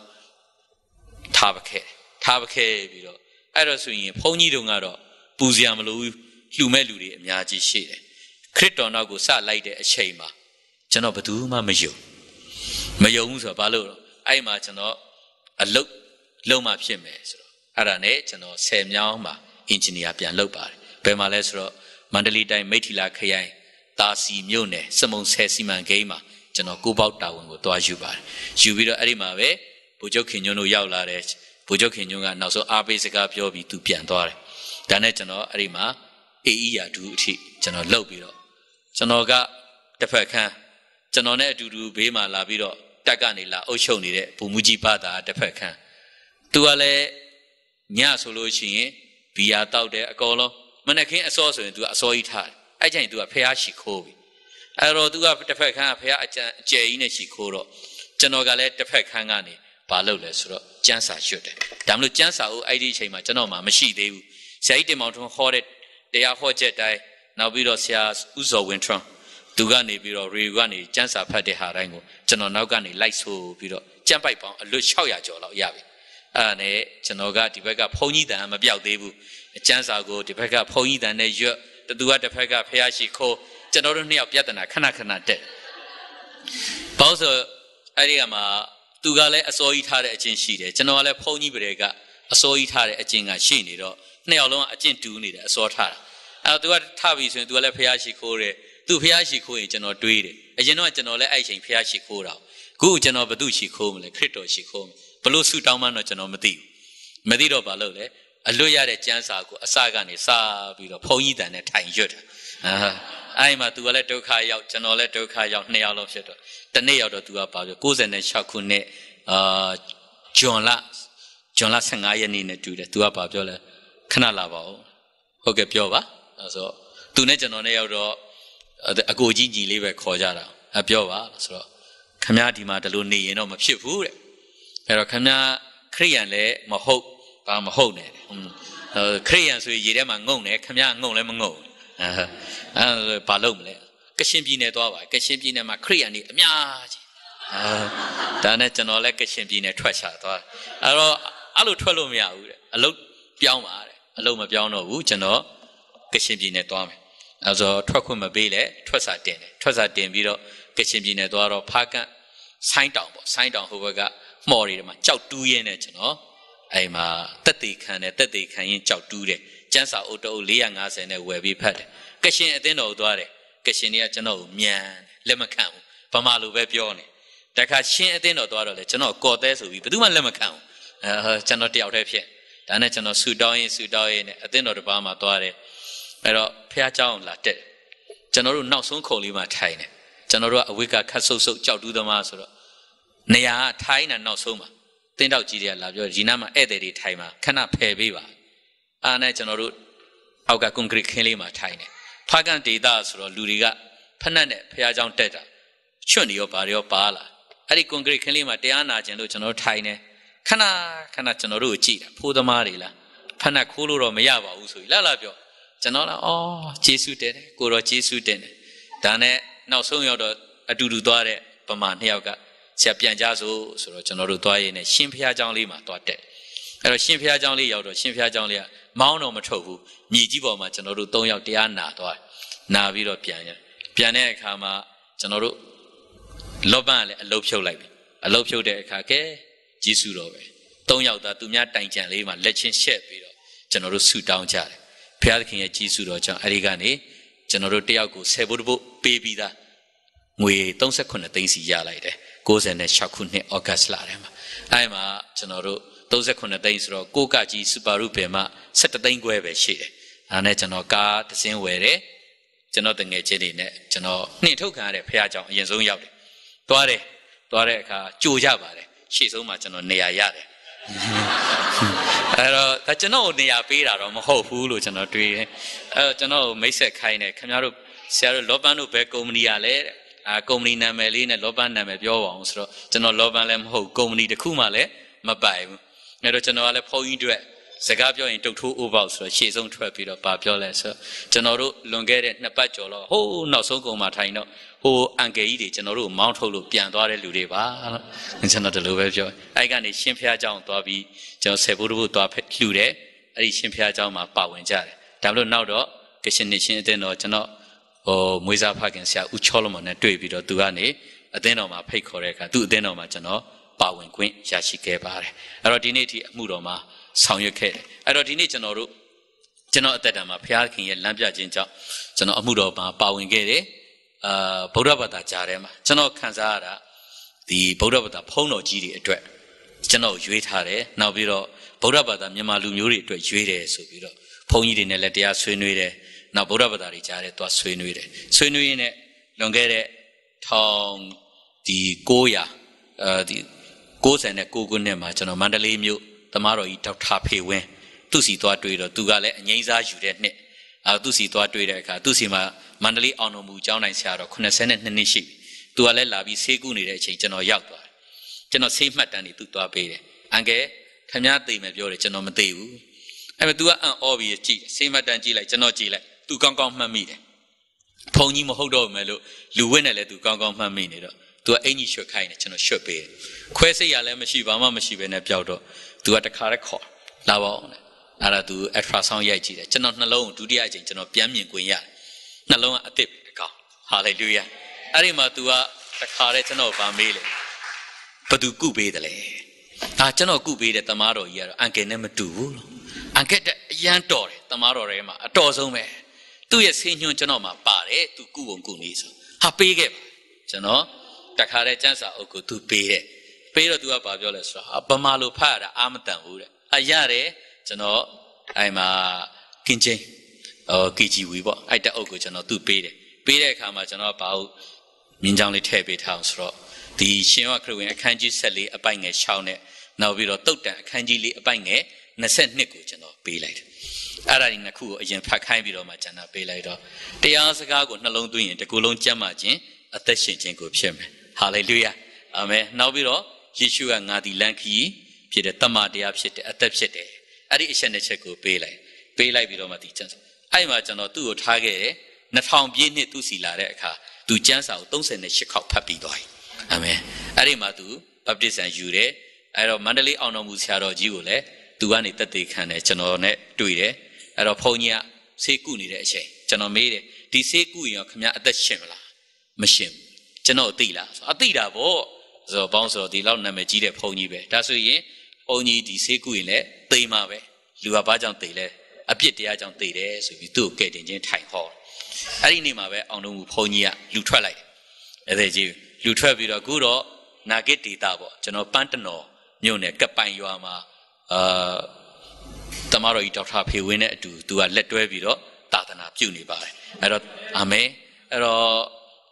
Tabake, Tabake, Vido. I was swinging Pony Dungaro, Buziamalu. Lumeludi, Miaji shade. Critonago sat like a shama. Janobaduma Majo. Mayoons of Ballo. I imagine a look Loma Pimes. Arane, Jano, Sam Yama, engineer Pian Lopa. Bemalesro, Mandali Dai Metila Kayan. တာစီမြို့နယ်စမုံဆယ်စီမံကိန်းမှာကျွန်တော်ကိုပေါက်တာဝန်ကိုတွားယူပါတယ်ယူပြီးတော့အဲ့ဒီမှာပဲဗိုလ်ချုပ်ခင်ညွန့်တို့ရောက်လာတယ်ဗိုလ်ချုပ်ခင်ညွန့်ကနောက်ဆုံးအားပေးစကားပြောပြီးသူပြန်သွားတယ်ဒါနဲ့ကျွန်တော်အဲ့ဒီမှာအေးရာဒူအထိကျွန်တော်လှုပ်ပြီးတော့ကျွန်တော်ကတစ်ဖက်ခန်းကျွန်တော်နဲ့အတူတူဘေးမှာလာပြီးတော့တက်ကနေလာအုပ်ချုပ်နေတဲ့ဗိုလ်မှူးကြီးဘာသာတစ်ဖက်ခန်းသူကလည်းညဆိုလို့ရှိရင်ဘီယာတောက်တယ်အကုန်လုံးမနက်ခင်းအစောဆိုရင်သူကအစောကြီးထားတယ်အဲ့ကျရင်သူကဖះရှိခိုးပြီအဲ့တော့သူကတစ်ဖက်ခန်းကဖះအကျယ်ကြီးနဲ့ရှိခိုးတော့ကျွန်တော်ကလည်းတစ်ဖက်ခန်းကနေဘာလုပ်လဲဆိုတော့ကျန်းစာရွတ်တယ်ဒါမှမဟုတ်ကျန်းစာကိုအဲ့ဒီအချိန်မှာကျွန်တော်မှမရှိသေးဘူးဆရာကြီးတင်မောင်ထွန်းဟောတဲ့တရားဟောချက်တိုင်းနောက်ပြီးတော့ဆရာဦးဇော်ဝင်းထွန်းသူကနေပြီးတော့ရေကနေကျန်းစာဖတ်တဲ့ဟာတိုင်းကိုကျွန်တော်နောက်ကနေလိုက်ဆိုပြီးတော့ကြမ်းပိုက်ပေါင်းအလွတ်600ကျော်လောက်ရပြီအဲ့ဒါနဲ့ကျွန်တော်ကဒီဘက်ကဘုံကြီးတန်မပြောက်သေးဘူးကျန်းစာကိုဒီဘက်ကဘုံကြီးတန်နဲ့ရွတ်တူကတစ်ဖက်ကဖះရှိခိုးကျွန်တော်တို့နှစ်ယောက်ပြဿနာခဏခဏတက်ဘောက်ဆိုအဲ့ဒီကမှာသူကလည်းအစိုးရထားတဲ့အချင်းရှိတယ်ကျွန်တော်ကလည်းဘုံကြီးပရေကအစိုးရထားတဲ့အချင်းကရှိနေတော့နှစ်ယောက်လုံးကအချင်းတူနေတယ်အစောထားတာအဲ့တော့သူကထပြီဆိုရင်သူကလည်းဖះရှိခိုးတယ်သူဖះရှိခိုးရင်ကျွန်တော်တွေးတယ်အရင်တော့ကျွန်တော်လည်းအဲ့ချိန်ဖះရှိခိုးတာခုကျွန်တော်ဘသူရှိခိုးမလဲခရစ်တော်ရှိခိုးဘလို့ဆူတောင်းမှတော့ကျွန်တော်မသိဘူးမသိတော့ဘာလို့လဲအလွတ်ရတဲ့ကျန်းစာကိုအစကနေစပြီးတော့ဘုံကြီးတန်နဲ့ထိုင်ရွတ်တာအဲ့မှာသူကလည်းဒုက္ခရောက်ကျွန်တော်လည်းဒုက္ခရောက်နှစ်ယောက်လုံးဖြစ်တော့တနေ့ရောက်တော့သူကပါပြော96ခုနှစ်ဂျွန်လ15ရက်နေ့နဲ့တူတယ်သူကပါပြောလဲခဏလာပါဦးဟုတ်ကဲ့ပြောပါအဲ့ဆိုသူနဲ့ကျွန်တော်နဲ့ရောက်တော့အကိုကြီးကြီးလေးပဲခေါ်ကြတာပြောပါဆိုတော့ခမည်းဒီမှာဒီလိုနေရင်တော့မဖြစ်ဘူးတဲ့အဲ့တော့ခမည်းခရိယန်လည်းမဟုတ်ဘာမဟုတ်နဲ့ခရိယန်ဆိုရင်ရေထဲမှာငုံတယ်ခမည်းငုံလည်းမငုံအဲဘာလုပ်မလဲကရှင်ပြည်နယ်သွားပါကရှင်ပြည်နယ်မှာခရိယန်တွေအများကြီးဒါနဲ့ကျွန်တော်လည်းကရှင်ပြည်နယ်ထွက်ချသွားအဲ့တော့အဲ့လိုထွက်လို့မရဘူးတဲ့အလုတ်ပြောင်းပါတဲ့အလုတ်မပြောင်းတော့ဘူးကျွန်တော်ကရှင်ပြည်နယ်သွားမယ်အဲ့ဆိုထွက်ခွင့်မပေးလဲထွက်စာတင်တယ်ထွက်စာတင်ပြီးတော့ကရှင်ပြည်နယ်သွားတော့ဖားကန့်ဆိုင်းတောင်ပေါ့ဆိုင်းတောင်ဟိုဘက်ကမှော်တွေမှာကြောက်တူးရင်းနဲ့ကျွန်တော်အဲ့မှာတက်တေခံတယ်တက်တေခံရင်ကြောက်တူးတယ်ကျန်းစာအုပ်တအုပ်450နဲ့ဝယ်ပြီးဖတ်တယ်ကရှင်အသင်းတော်ကိုသွားတယ်ကရှင်တွေကကျွန်တော်ကိုမြန်လက်မခံဘူးဗမာလိုပဲပြောနေတခါရှင်အသင်းတော်သွားတော့လေကျွန်တော်ကော်သေးဆိုပြီးဘယ်သူမှလက်မခံဘူးကျွန်တော်တယောက်တည်းဖြစ်ဒါနဲ့ကျွန်တော်ဆူတောင်းရင်နဲ့အသင်းတော်တစ်ပါးမှာသွားတယ်အဲ့တော့ဖះเจ้าအောင်လာတက်ကျွန်တော်တို့နောက်ဆုံးခုံလေးမှာထိုင်တယ်ကျွန်တော်တို့ကအဝိကခတ်ဆုပ်ဆုပ်ကြောက်တူးသမားဆိုတော့နေရာကထိုင်းတာနောက်ဆုံးမှာတင်းတောက်ကြီးတွေကလာပြောဒီနားမှာဧည့်သည်တွေထိုင်မှာခဏဖယ်ပေးပါအားနဲ့ကျွန်တော်တို့အောက်ကကွန်ကရစ်ခင်းလေးမှာထိုင်တယ်ဖားကန်ဒေတာဆိုတော့လူတွေကဖက်နှက်နဲ့ဖះเจ้าတက်တာချွတ်နေရောဘာရောပါလာအဲ့ဒီကွန်ကရစ်ခင်းလေးမှာတရားနာကျင်လို့ကျွန်တော်ထိုင်တယ်ခဏကျွန်တော်တို့ကိုကြည့်တာဖိုးသမားတွေလားဖက်နှက်ခိုးလို့တော့မရပါဘူးဆိုပြီးလာပြောကျွန်တော်လည်းဂျေဆုတင်တယ်ကိုတော့ဂျေဆုတင်တယ်ဒါနဲ့နောက်ဆုံးရောက်တော့အတူတူသွားတဲ့ပမာနှစ်ယောက်ကဆရာပြန်ကြဆိုတော့ကျွန်တော်တို့သွားရင်းနဲ့ရှင်ဖះเจ้าလေးမှာသွားတက်အဲ့တော့ရှင်ဖះเจ้าလေးရောက်တော့ရှင်ဖះเจ้าလေးကမောင်းတော့မထုတ်ဘူးမြေကြီးပေါ်မှာကျွန်တော်တို့3ယောက်တရားနာသွားနာပြီးတော့ပြန်တဲ့အခါမှာကျွန်တော်တို့လောပန်းကလည်းအလုတ်ဖြုတ်လိုက်ပြီအလုတ်ဖြုတ်တဲ့အခါကဲဂျေဆုတော်ပဲ3ယောက်သားသူများတိုင်ကြံလေးမှာလက်ချင်းရှက်ပြီးတော့ကျွန်တော်တို့ဆူတောင်းကြတယ်ဘုရားသခင်ရဲ့ကြီးစုတော်ကြောင့်အဲဒီကနေကျွန်တော်တို့တယောက်ကို10ဘုတ်ပေးပြီးသားငွေ38သိန်းစီရလိုက်တယ်96ခုနှစ်ဩဂတ်လထဲမှာအဲဒီမှာကျွန်တော်တို့38သိန်းဆိုတော့ကိုကကြီးစူပါရုပင်မှာ17သိန်းခွဲပဲရှိတယ်ဒါနဲ့ကျွန်တော်ကားတစ်စင်းဝယ်တယ်ကျွန်တော်တငယ်ချင်းတွေနဲ့ကျွန်တော်နှင်ထုတ်ခံရတဲ့ဘုရားကြောင့်အရင်ဆုံးရောက်တယ်သွားတဲ့အခါကြိုကြပါတယ်ရှေ့ဆုံးမှာကျွန်တော်နေရာရတယ်အဲ့တော့ဒါကျွန်တော်နေရာပေးတာတော့မဟုတ်ဘူးလို့ကျွန်တော်တွေးတယ်အဲ့တော့ကျွန်တော်မိတ်ဆက်ခိုင်းတယ်ခင်ဗျားတို့ဆရာတို့လောပန်းတို့ဘယ်ကုမ္ပဏီရလဲတဲ့ကုမ္ပဏီနာမည်လေးနဲ့လောပန်းနာမည်ပြောပါအောင်ဆိုတော့ကျွန်တော်လောပန်းလည်းမဟုတ်ကုမ္ပဏီတစ်ခုမှလည်းမပိုင်ဘူးအဲ့တော့ကျွန်တော်ကလည်းဖုန်းကြီးတွေစကားပြောရင်တုတ်ထိုးအိုးပေါက်ဆိုတော့ရှေ့ဆုံးထွက်ပြီးတော့ပြောလဲဆိုတော့ကျွန်တော်တို့လွန်ခဲ့တဲ့2ပတ်ကျော်လောက်ဟိုးနောက်ဆုံးကုန်မှာထိုင်တော့ဟိုအန်ကယ်ကြီးတွေကျွန်တော်တို့မောင်းထုတ်လို့ပြန်သွားတဲ့လူတွေပါကျွန်တော်ဒီလိုပဲပြောအဲ့ကနေရှင်ဖះเจ้าသွားပြီးကျွန်တော်10ဘုတ်သွားလှူတယ်အဲ့ဒီရှင်ဖះเจ้าမှာပါဝင်ကြတယ်ဒါလို့နောက်တော့ကရှင်နေရှင်အတင်းတော့ကျွန်တော်မွေးစားဖခင်ဆရာဦးချောလမွန်နဲ့တွေ့ပြီးတော့သူကနေအသင်းတော်မှာဖိတ်ခေါ်တဲ့အခါသူ့အသင်းတော်မှာကျွန်တော်ပါဝင်ခွင့်ရရှိခဲ့ပါတယ်အဲ့တော့ဒီနေ့ထိအမှုတော်မှာဆောင်ရွက်ခဲ့တယ်အဲ့တော့ဒီနေ့ကျွန်တော်အသက်တာမှာဘုရားခင်ရဲ့လမ်းပြခြင်းကြောင့်ကျွန်တော်အမှုတော်မှာပါဝင်ခဲ့တယ် ဗုဒ္ဓဘာသာကြားထဲမှာကျွန်တော်ခံစားရတာဒီဗုဒ္ဓဘာသာဖုံးတော်ကြီးတွေအတွက်ကျွန်တော်ရွေးထားတယ်နောက်ပြီးတော့ဗုဒ္ဓဘာသာမြန်မာလူမျိုးတွေအတွက်ရွေးတယ်ဆိုပြီးတော့ဘုန်းကြီးတွေနဲ့လည်းတရားဆွေးနွေးတယ်နောက်ဗုဒ္ဓဘာသာတွေကြားထဲသွားဆွေးနွေးတယ်ဆွေးနွေးရင်းနဲ့လွန်ခဲ့တဲ့1996ခုနှစ်မှာကျွန်တော်မန္တလေးမြို့သမားတော်ကြီးဒေါက်တာဖေဝင်းသူစီသွားတွေ့တော့သူကလည်းအငိမ့်စားယူတဲ့နှစ်သူစီသွားတွေ့တဲ့အခါသူစီမှာမန္တလေးအောင်တော်မူကျောင်းတိုင်းဆရာတော်82နှစ်ရှိပြီသူကလည်းလာပြီးဆေးကုနေတဲ့အချိန်ကျွန်တော်ရောက်သွားတယ်ကျွန်တော်ဆေးမှတ်တမ်းတွေသူသွားပေးတယ်အန်ကယ်ခင်ဗျားသိမယ်ပြောတယ်ကျွန်တော်မသိဘူးအဲ့မဲ့ तू ကအံ့ဩပြီးကြည့်ဆေးမှတ်တမ်းကြည့်လိုက်ကျွန်တော်ကြည့်လိုက် तू ကောင်းကောင်းမှတ်မိတယ်ဘုံကြီးမဟုတ်တော့မယ်လို့လူဝက်နဲ့လည်း तू ကောင်းကောင်းမှတ်မိနေတော့ तू ကအင်ကြီးရွှတ်ခိုင်းတယ်ကျွန်တော်ရွှတ်ပေးတယ်ခွဲစိတ်ရလည်းမရှိဘာမှမရှိဘဲနဲ့ပျောက်တော့ तू ကတခါတည်းခေါ်လာပါအောင်အဲ့ဒါ तू ultrasound ရိုက်ကြည့်တယ်ကျွန်တော်နှလုံးကိုဒုတိယအချိန်ကျွန်တော်ပြန်မြင်ခွင့်ရတယ်နှလုံးကအသစ်အကောင်ဟာလေလုယာအဲ့ဒီမှာ तू ကတခါတည်းကျွန်တော်ဗာမေးလေဘသူကုပေးတယ်လေကျွန်တော်ကုပေးတဲ့တမားတော်ကြီးကတော့အန်ကယ်နဲ့မတူဘူးလို့အန်ကယ်အရန်တော်တယ်တမားတော်ထဲမှာအတော်ဆုံးပဲသူ့ရဲ့ဆင်းညွှန်းကျွန်တော်မှာပါတယ်သူကုပုံကုနေဆိုဟာပေးခဲ့ပါကျွန်တော်တခါတည်းကျန်းစာအုပ်ကိုသူပေးတယ်ပေးတော့ तू ကဘာပြောလဲဆိုတော့ဗမာလိုဖတ်ရတာအာမတန်ဘူးတဲ့ရတယ်ကျွန်တော်အဲ့မှာကင်းချင်းKGV ပေါ့အဲ့တအုပ်ကိုကျွန်တော်သူ့ပေးတယ်ပေးတဲ့အခါမှာကျွန်တော်ဘာလို့မြင်းချောင်းလေးထည့်ပေးထားအောင်ဆိုတော့ဒီရှင်ဝခရစ်ဝင်အခန်းကြီး14အပိုင်ငယ်6နဲ့နောက်ပြီးတော့တုတ်တန်အခန်းကြီး4အပိုင်ငယ်22ကိုကျွန်တော်ပေးလိုက်တယ်အဲ့ဒါဒီနှစ်ခုကိုအရင်ဖတ်ခိုင်းပြီးတော့မှကျွန်တော်ပေးလိုက်တော့တရားစကားကိုနှလုံးသွင်းရင်တစ်ခုလုံးကျမ်းမာခြင်းအသက်ရှင်ခြင်းကိုဖြစ်မယ်ဟာလေလုယာအာမင်နောက်ပြီးတော့ယေရှုကငါဒီလမ်းခရီးဖြစ်တဲ့တမန်တရားဖြစ်တဲ့အသက်ဖြစ်တယ်အဲ့ဒီအချက်နှစ်ချက်ကိုပေးလိုက်ပြီးတော့မှဒီကျမ်းစာအဲ့မှာကျွန်တော်သူ့ကိုထားခဲ့တယ်2000ပြည့်နှစ်သူစီလာတဲ့အခါသူကျမ်းစာကို38ခေါက်ဖတ်ပြီးသွားပြီအာမင်အဲ့ဒီမှာသူဘပ်တစ်ဆန်ယူတယ်အဲ့တော့မန္တလေးအောင်တော်မူဆရာတော်ကြီးကိုလည်းသူကနေတက်သေးခံတယ်ကျွန်တော်နဲ့တွေ့တယ်အဲ့တော့ဘုန်းကြီးကဆေးကုနေတဲ့အချိန်ကျွန်တော်မေးတယ်ဒီဆေးကုရင်ရောခင်ဗျာအသက်ရှင်မလားမရှင်ဘူးကျွန်တော်သိလားဆိုအသိတာပေါ့ဆိုတော့ဘောင်းဆိုတော့ဒီလောက်နာမည်ကြီးတဲ့ဘုန်းကြီးပဲဒါဆိုရင်ဘုန်းကြီးဒီဆေးကုရင်လည်းသိမှာပဲလူကဘာကြောင့်သိလဲအပြစ်တရားကြောင့်သိတယ်ဆိုပြီးသူ့ကိုကဲတင်ချင်းထိုင်ဟောအဲ့ဒီနေ့မှာပဲအောင်တော်မူဘုန်းကြီးကလူထွက်လိုက်တယ်အဲ့ဒါကြီးလူထွက်ပြီးတော့အခုတော့နာဂစ်ဒေတာပေါ့ကျွန်တော်ပန်းတနော်မြို့နယ်ကပိုင်ရွာမှာတမတော်ကြီးဒေါက်တာဖေဝင်းနဲ့အတူသူကလက်တွဲပြီးတော့သာသနာပြုနေပါတယ်အဲ့တော့အာမင်အဲ့တော့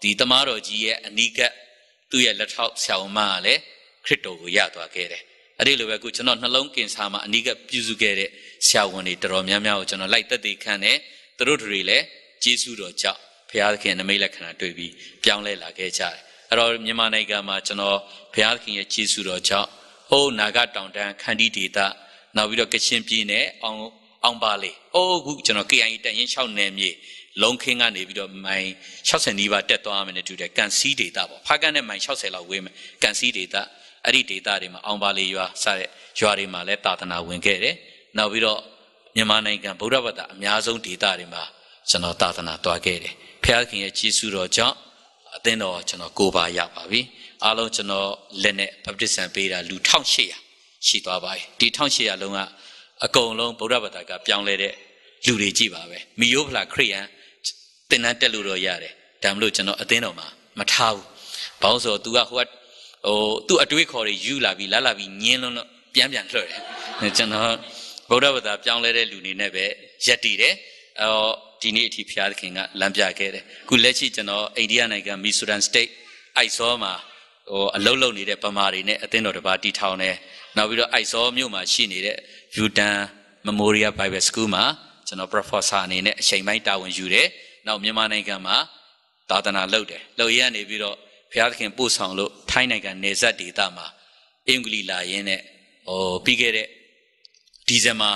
ဒီတမတော်ကြီးရဲ့အနိကသူ့ရဲ့လက်ထောက်ဆရာဝန်မကလည်းခရစ်တော်ကိုရသွားခဲ့တယ်အဲ့ဒီလိုပဲအခုကျွန်တော်နှလုံးကင်ဆာမှာအနိကပြုစုခဲ့တဲ့ဆရာဝန်တွေတော်တော်များများကိုကျွန်တော်လိုက်သက်သေခံတယ်သူတို့တွေလည်းကျေးဇူးတော်ကြောင့်ဘုရားသခင်နမိတ်လက္ခဏာတွေ့ပြီးပြောင်းလဲလာခဲ့ကြတယ်အဲ့တော့မြန်မာနိုင်ငံမှာကျွန်တော်ဘုရားသခင်ရဲ့ကျေးဇူးတော်ကြောင့်ဟိုးနာဂတောင်တန်းခန္တီဒေသနောက်ပြီးတော့ကချင်ပြည်နယ်အောင်ပါလေအခုကျွန်တော် KIA တန်ရင်6နယ်မြေလုံးခင်းကနေပြီးတော့မိုင်60နီးပါးတက်သွားမယ်နဲ့တူတယ်ကန်စီဒေသပေါ့ဖားကန်နဲ့မိုင်60လောက်ဝေးမယ်ကန်စီဒေသအဲ့ဒီဒေသတွေမှာအောင်ပါလေရွာစတဲ့ရွာတွေမှာလည်းသာသနာဝင်ခဲ့တယ်နောက်ပြီးတော့မြန်မာနိုင်ငံဗုဒ္ဓဘာသာအများဆုံးဒေသတွေမှာကျွန်တော်သာသနာတွားခဲ့တယ်ဖခင်ခင်ရဲ့ကြီးစုတော်ကြောင့်အသင်းတော်ကျွန်တော်ကိုပါရပါပြီအားလုံးကျွန်တော်လက်နဲ့ဘပ်တစ်ဆန်ပေးတာလူ1800ရှိသွားပါပြီဒီ1800လုံးကအကုန်လုံးဗုဒ္ဓဘာသာကပြောင်းလဲတဲ့လူတွေကြည့်ပါပဲမိယိုးဖလာခရိယန်သင်တန်းတက်လို့တော့ရတယ်ဒါမှမဟုတ်ကျွန်တော်အသင်းတော်မှာမထားဘူးဘာလို့ဆိုတော့ तू ကဟိုသူ့အတွေးခေါ်တွေယူလာပြီးလာပြီးညင်းလုံးတော့ပြန်လွှတ်တယ်ကျွန်တော်ဗုဒ္ဓဘာသာပြောင်းလဲတဲ့လူတွေနဲ့ပဲရက်တည်တယ်ဒီနေ့အထိဘုရားသခင်ကလမ်းပြခဲ့တယ်အခုလက်ရှိကျွန်တော်အိန္ဒိယနိုင်ငံမီဆိုရန်စတိတ်အိုက်ဆောမှာအလုပ်လုပ်နေတဲ့ဗမာတွေနဲ့အသင်းတော်တစ်ပါးတည်ထောင်တယ်နောက်ပြီးတော့အိုက်ဆောမြို့မှာရှိနေတဲ့ Yudan Memorial Bible School မှာကျွန်တော် professor အနေနဲ့အချိန်ပိုင်းတာဝန်ယူတယ်နောက်မြန်မာနိုင်ငံမှာသာသနာလုပ်တယ်လုပ်ရနေပြီးတော့ဘုရားသခင်ပို့ဆောင်လို့ထိုင်းနိုင်ငံနယ်စပ်ဒေသမှာအင်္ဂလိပ်လာရင်းနဲ့ပြီးခဲ့တဲ့ဒီဇင်ဘာ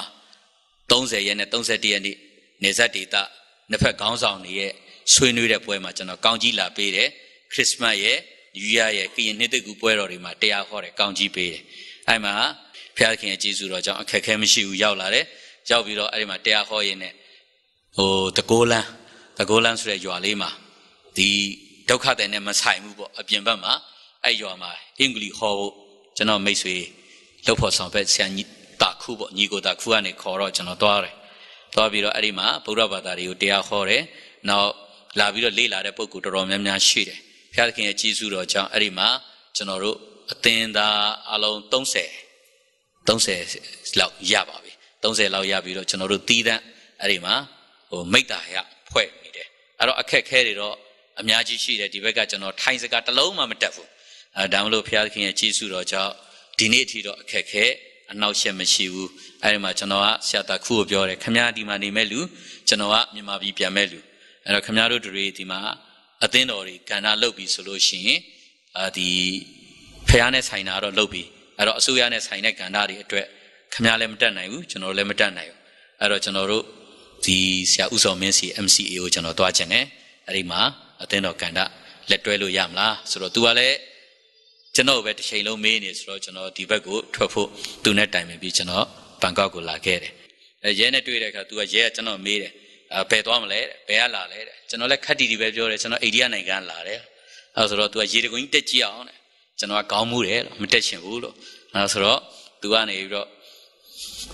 30ရက်နဲ့31ရက်နေ့နယ်စပ်ဒေသနှစ်ဖက်ခေါင်းဆောင်တွေရဲ့ဆွေးနွေးတဲ့ပွဲမှာကျွန်တော်ကောင်းကြီးလာပေးတယ်ခရစ်စမတ်ရဲ့နယူးယားရဲ့ကရင်နှစ်သစ်ကူပွဲတော်တွေမှာတရားဟောတယ်ကောင်းကြီးပေးတယ်အဲ့မှာဘုရားခင်ရဲ့ကျေးဇူးတော်ကြောင့်အခက်ခဲမရှိဘူးရောက်လာတယ်ရောက်ပြီးတော့အဲ့ဒီမှာတရားဟောရင်းနဲ့တကိုးလန်းဆိုတဲ့ရွာလေးမှာဒီဒုက္ခတဲ့နဲ့မဆိုင်ဘူးပေါ့အပြင်ဘက်မှာအဲ့ရွာမှာအင်္ဂလိပ်ဟောဖို့ကျွန်တော်မိတ်ဆွေလှုပ်ဖို့ဆောင်ဖက်ဆရာကြီးတာခုပေါ့ညီကိုတာခုကနေခေါ်တော့ကျွန်တော်သွားတယ်သွားပြီးတော့အဲ့ဒီမှာဗုဒ္ဓဘာသာတွေကိုတရားဟောတယ်နောက် လာပြီးတော့လေးလာတဲ့ပုဂ္ဂိုလ်တော်တော်များများရှိတယ်ဘုရားသခင်ရဲ့ကြီးစုတော်ကြောင့်အဲ့ဒီမှာကျွန်တော်တို့အသင်းသားအလုံး30လောက်ရပါပြီ30လောက်ရပြီးတော့ကျွန်တော်တို့တီးတန်းအဲ့ဒီမှာမိတ္တာရဖွဲ့နေတယ်အဲ့တော့အခက်ခဲတွေတော့အများကြီးရှိတယ်ဒီဘက်ကကျွန်တော်ထိုင်စကားတစ်လုံးမှမတက်ဘူးဒါမှမဟုတ်ဘုရားသခင်ရဲ့ကြီးစုတော်ကြောင့်ဒီနေ့အထိတော့အခက်ခဲအနောက်ရှက်မရှိဘူးအဲ့ဒီမှာကျွန်တော်ကဆရာတော်ခုကိုပြောတယ်ခမည်းဒီမှာနေမဲ့လူကျွန်တော်ကမြန်မာပြည်ပြန်မဲ့လူအဲ့တော့ခမည်းတို့တွေဒီမှာအသင်းတော်တွေကဏ္ဍလုပ်ပြီးဆိုလို့ရှိရင်ဒီဖះနဲ့ဆိုင်တာတော့လုပ်ပြီးအဲ့တော့အစိုးရနဲ့ဆိုင်တဲ့ကဏ္ဍတွေအတွက်ခမည်းလည်းမတက်နိုင်ဘူးကျွန်တော်လည်းမတက်နိုင်ဘူးအဲ့တော့ကျွန်တော်တို့ဒီဆရာဦးစောမင်းစီ MCA ကိုကျွန်တော်တွားချင်တယ်အဲ့ဒီမှာအသင်းတော်ကဏ္ဍလက်တွဲလို့ရမလားဆိုတော့ तू ကလည်းကျွန်တော်ပဲတစ်ချိန်လုံးမေးနေဆိုတော့ကျွန်တော်ဒီဘက်ကိုထွက်ဖို့သူနဲ့တိုင်ပင်ပြီးကျွန်တော်ဘန်ကောက်ကိုလာခဲ့တယ်ရဲနဲ့တွေ့တဲ့အခါ तू ကရဲကကျွန်တော်မေးတယ်ဘယ်သွားမလဲဘယ်ကလာလဲတဲ့ကျွန်တော်လည်းခက်တီတီပဲပြောတယ်ကျွန်တော်အိန္ဒိယနိုင်ငံလာတယ်အဲဆိုတော့ तू ကရေတကွင်းတက်ကြည့်အောင်တဲ့ကျွန်တော်ကခေါင်းမူးတယ်မတက်ချင်ဘူးလို့အဲဆိုတော့ तू ကနေပြီးတော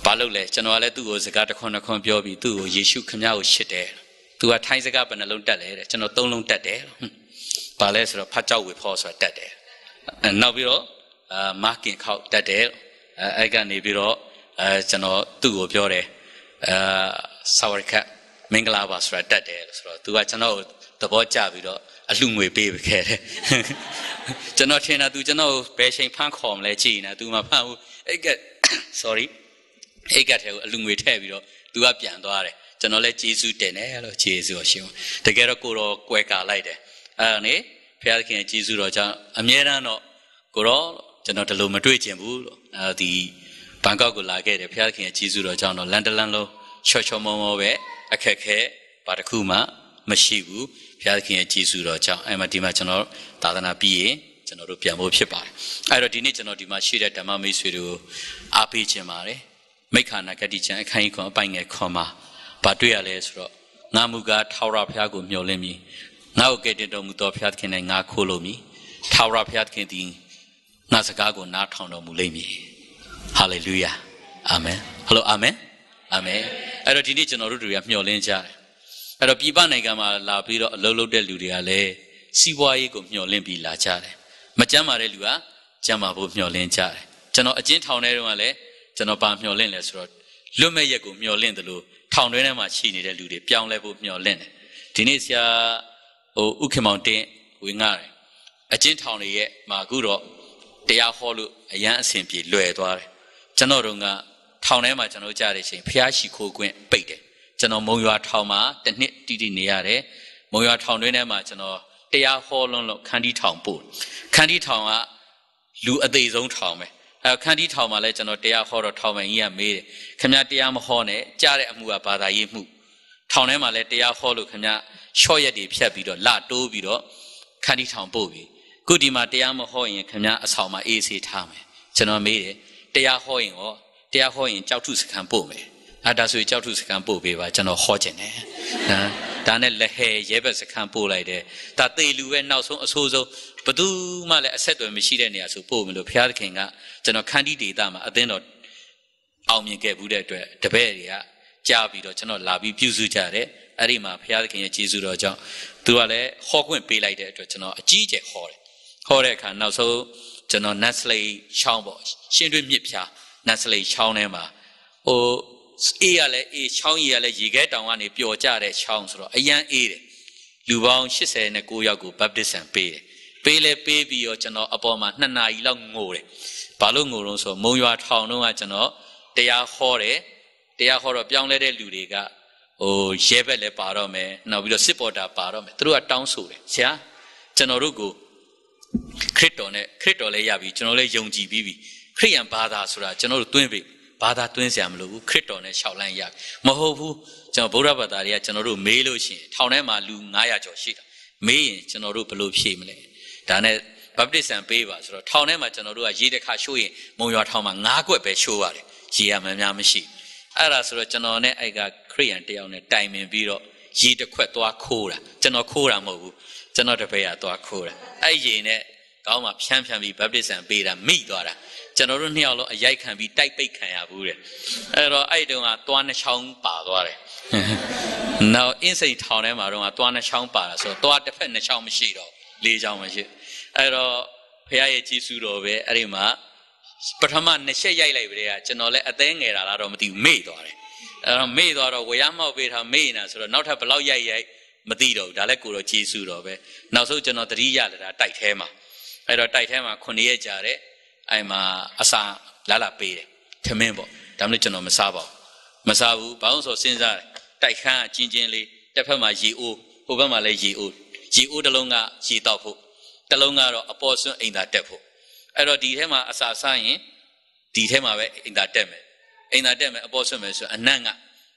့ဘာလုပ်လဲကျွန်တော်ကလည်းသူ့ကိုစကားတစ်ခွန်းပြောပြီးသူ့ကိုယေရှုခမည်းကိုရှစ်တယ် तू ကထိုင်းစကားဘယ်နှလုံးတက်လဲတဲ့ကျွန်တော်3လုံးတက်တယ်ဘာလဲဆိုတော့ဖတ်ကြောက်ဝေဖောဆိုတာတက်တယ်နောက်ပြီးတော့မာကင်ခောက်တက်တယ်အဲ့ကနေပြီးတော့ကျွန်တော်သူ့ကိုပြောတယ်ဆာဝရခတ်မင်္ဂလာပါဆိုတာတက်တယ်ဆိုတော့ तू ကကျွန်တော်သဘောကျပြီးတော့အလှငွေပေးခဲ့တယ်ကျွန်တော်ထင်တာ तू ကျွန်တော်ဘယ်ချိန်ဖမ်းခေါ်မလဲကြည်နေ तू မဖမ်းဘူးအဲ့က sorry အဲ့ကတည်းကအလှငွေထည့်ပြီးတော့ तू ကပြန်သွားတယ်ကျွန်တော်လည်းကျေးဇူးတင်တယ်လို့ကျေးဇူးတော်ရှင်တကယ်တော့ကိုတော့ကွဲကာလိုက်တယ်အဲ့ဒါနေဘုရားသခင်ကျေးဇူးတော်ကြောင့်အမြဲတမ်းတော့ကိုတော့ကျွန်တော်ဒီလိုမတွေ့ကျင်ဘူးလို့ဒီဘန်ကောက်ကိုလာခဲ့တယ်ဘုရားသခင်ကျေးဇူးတော်ကြောင့်တော့လန်တလန်လုံးချောမောပဲအခက်ခဲဘာတစ်ခုမှမရှိဘူးဘုရားသခင်ရဲ့ကျေးဇူးတော်ကြောင့်အဲ့မှာဒီမှာကျွန်တော်သာသနာပြီးရင်ကျွန်တော်တို့ပြန်ဖို့ဖြစ်ပါတယ်အဲ့တော့ဒီနေ့ကျွန်တော်ဒီမှာရှိတဲ့ဓမ္မမိတ်ဆွေတွေကိုအားပေးခြင်းပါတယ်မိခါနာဂတိကျမ်းအခန်းကြီးခွန်အပိုင်ငယ်ခွန်မှာဘာတွေ့ရလဲဆိုတော့ငါမူကားထာဝရဘုရားကိုမျှော်လင့်ပြီးငါ့ကိုကယ်တင်တော်မူသောဘုရားသခင်နဲ့ငါခိုးလို့မည်ထာဝရဘုရားသခင်သည်ငါစကားကိုနားထောင်တော်မူလိမ့်မည်ဟာလေလုယာအာမင်ဟယ်လိုအာမင်အာမင်အဲ့တော့ဒီနေ့ကျွန်တော်တို့တွေကမျှော်လင့်ကြတယ်အဲ့တော့ပြည်ပနိုင်ငံမှာလာပြီးတော့အလုပ်လုပ်တဲ့လူတွေကလည်းစီးပွားရေးကိုမျှော်လင့်ပြီးလာကြတယ်မကြမ်းပါတဲ့လူကကြမ်းပါဖို့မျှော်လင့်ကြတယ်ကျွန်တော်အကျဉ်းထောင်ထဲတုန်းကလည်းကျွန်တော်ပါမျှော်လင့်လဲဆိုတော့လွတ်မဲ့ရက်ကိုမျှော်လင့်တယ်လို့ထောင်တွင်းထဲမှာရှိနေတဲ့လူတွေပြောင်းလဲဖို့မျှော်လင့်တယ်ဒီနေ့ဆရာဥခင်မောင်တင်းဝင်ငါတယ်အကျဉ်းထောင်တွေရဲ့မှာအခုတော့တရားဟောလို့အရန်အဆင်ပြေလွယ်သွားတယ်ကျွန်တော်တို့ကထောင်ထဲမှာကျွန်တော်ကြားတဲ့အချိန်ဖျားရှိခိုးခွင့်ပိတ်တယ်ကျွန်တော်မုံရွာထောင်မှာတစ်နှစ်တိနေရတယ်မုံရွာထောင်တွင်းထဲမှာကျွန်တော်တရားဟောလုံးလို့ခန်းတီးထောင်ပို့ခန်းတီးထောင်ကလူအသေးဆုံးထောင်ပဲခန်းတီးထောင်မှာလည်းကျွန်တော်တရားဟောတော့ထောင်မကြီးကမေးတယ်ခင်ဗျားတရားမဟောနဲ့ကြားတဲ့အမှုကဘာသာရေးမှုထောင်ထဲမှာလည်းတရားဟောလို့ခင်ဗျားရှော့ရက်တွေဖြတ်ပြီးတော့လာတိုးပြီးတော့ခန်းတီးထောင်ပို့ပြီးခုဒီမှာတရားမဟောရင်ခင်ဗျားအဆောင်မှာအေးဆေးထားမယ်ကျွန်တော်မေးတယ်တရားဟောရင်ရောတရားဟောရင်ကြောက်ထုစခန်းပို့မယ်ဒါဆိုရင်ကြောက်ထုစခန်းပို့ပေးပါကျွန်တော်ဟောခြင်းတယ်ဒါနဲ့လက်ဟဲရဲဘက်စခန်းပို့လိုက်တယ်ဒါသေလူပဲနောက်ဆုံးအဆိုးဆုံးဘသူမှလည်းအဆက်အသွယ်မရှိတဲ့နေရာဆိုပို့မယ်လို့ဘုရားသခင်ကကျွန်တော်ခန်းတီးဒေသမှာအသင်းတော်အောင်မြင်ခဲ့ဘူးတဲ့အတွက်တပည့်တွေကကြားပြီးတော့ကျွန်တော်လာပြီးပြုစုကြတယ်အဲ့ဒီမှာဘုရားသခင်ရဲ့ကျေးဇူးတော်ကြောင့်သူကလည်းဟောခွင့်ပေးလိုက်တဲ့အတွက်ကျွန်တော်အကြီးကျယ်ဟောတယ်ဟောတဲ့အခါနောက်ဆုံးကျွန်တော်နတ်စလိချောင်းပေါ့ရှင်တွင်းမြစ်ဖြာနတ်စလိချောင်းထဲမှာအေးရလဲအေးချောင်းကြီးရလဲရေခဲတောင်ကနေပျော်ကျတဲ့ချောင်းဆိုတော့အရန်အေးတယ်လူပေါင်း89ယောက်ကိုဘပ်တစ်ဆံပေးတယ်ပေးလဲပေးပြီးတော့ကျွန်တော်အပေါ်မှာ2နာရီလောက်ငိုတယ်ဘာလို့ငိုတော့ဆိုမုံရွာထောင်တော့ကကျွန်တော်တရားဟောတယ်တရားဟောတော့ပြောင်းလဲတဲ့လူတွေကရဲဘက်လည်းပါတော့မယ်နောက်ပြီးတော့စစ်ပေါ်တာပါတော့မယ်သူတို့ကတောင်းဆိုတယ်ဆရာကျွန်တော်တို့ကိုခရစ်တော်လည်းရပြီကျွန်တော်လည်းယုံကြည်ပြီးပြီခရစ်ယာန်ဘာသာဆိုတာကျွန်တော်တို့တွင်းပြီဘာသာတွင်းစရာမလိုဘူးခရစ်တော်နဲ့ရှောက်လန်းရမဟုတ်ဘူးကျွန်တော်ဗုဒ္ဓဘာသာတွေကကျွန်တော်တို့မေးလို့ရှိရင်ထောင်ထဲမှာလူ900ကျော်ရှိတာမေးရင်ကျွန်တော်တို့ဘယ်လိုဖြေမလဲဒါနဲ့ဘပ်တစ်ဆံပေးပါဆိုတော့ထောင်ထဲမှာကျွန်တော်တို့ကရေတစ်ခါရှိုးရင်မုံရွာထောင်မှာ9ကွက်ပဲရှိုးရတယ်ရေရမှန်များမရှိအဲ့ဒါဆိုတော့ကျွန်တော်နဲ့အဲ့ကခရိယန်တယောက်နဲ့တိုင်ပင်ပြီးတော့ရေတစ်ခွက်သွားခိုးတာကျွန်တော်ခိုးတာမဟုတ်ဘူးကျွန်တော်တပည့်ကသွားခိုးတာအဲ့ရေနဲ့ကောင်းမှဖြန်းပြီးဘပ်တစ်ဆံပေးတာမိသွားတာ ကျွန်တော်တို့နှစ်ယောက်လုံးအရိုက်ခံပြီးတိုက်ပိတ်ခံရဘူးတဲ့အဲ့တော့အဲ့တုန်းကသွားနှချောင်းပါသွားတယ်နောက်အင်းစိန်ထောင်ထဲမှာတော့သွားနှချောင်းပါတာဆိုတော့သွားတစ်ဖက်နှချောင်းမရှိတော့လေးချောင်းမရှိအဲ့တော့ဖခင်ရဲ့ကျေးဇူးတော်ပဲအဲ့ဒီမှာပထမနှစ်ချက်ရိုက်လိုက်ပြီတဲ့ကျွန်တော်လည်းအသေးငယ်တာလားတော့မသိဘူးမေ့သွားတယ်အဲ့တော့မေ့သွားတော့ဝရမောက်ပေးထားမေ့နေတာဆိုတော့နောက်ထပ်ဘလောက်ရိုက်မသိတော့ဘူးဒါလည်းကိုတော့ကျေးဇူးတော်ပဲနောက်ဆုံးကျွန်တော်သတိရလာတာတိုက်ထဲမှာအဲ့တော့တိုက်ထဲမှာ9ရက်ကြာတဲ့အဲ့မှာအစာလာပေးတယ်ထမင်းပေါ့ဒါမှမဟုတ်ကျွန်တော်မစားပါဘူးမစားဘူးဘာလို့ဆိုစဉ်းစားတယ်တိုက်ခန်းအချင်းချင်းလေးတစ်ဖက်မှာရေအိုးဟိုဘက်မှာလည်းရေအိုးတစ်လုံးကရေတောက်ဖို့တစ်လုံးကတော့အပေါ်ဆွန့်အိမ်သာတက်ဖို့အဲ့တော့ဒီထဲမှာအစာစားရင်ဒီထဲမှာပဲအိမ်သာတက်မယ်အပေါ်ဆွန့်မယ်ဆိုအနံ့က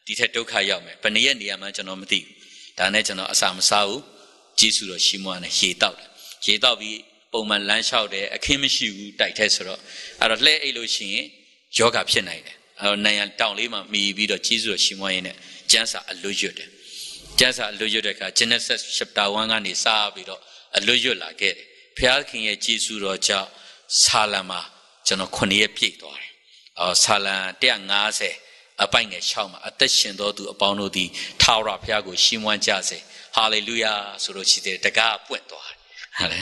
ဒီထက်ဒုက္ခရောက်မယ်ဘယ်နည်းနေရာမှကျွန်တော်မသိဘူးဒါနဲ့ကျွန်တော်အစာမစားဘူးကျေးဇူးတော်ရှိမွားနဲ့ရေတောက်တယ်ရေတောက်ပြီးပုံမှန်လမ်းလျှောက်တယ်အခင်းမရှိဘူးတိုက်ထဲဆိုတော့အဲ့တော့လှဲအိတ်လို့ရှိရင်ယောဂဖြစ်နိုင်တယ်အဲ့တော့နိုင်ရန်တောင်လေးမှာမှီပြီးတော့ကျေးဇူးတော်ရှိမွားရင်းနဲ့ကျမ်းစာအလွတ်ရွတ်တယ်ကျမ်းစာအလွတ်ရွတ်တဲ့အခါ Genesis chapter 1ကနေစပြီးတော့အလွတ်ရွတ်လာခဲ့တယ်ဘုရားခင်ရဲ့ကျေးဇူးတော်ကြောင့်ဆာလံမှာကျွန်တော်9ရက်ပြည့်သွားတယ်ဆာလံ150အပိုင်ငယ်6မှာအသက်ရှင်တော်သူအပေါင်းတို့သည်ထာဝရဘုရားကိုရှင်းမွမ်းကြစေဟာလေလုယာဆိုလို့ရှိတယ်တကားပွင့်သွားတယ်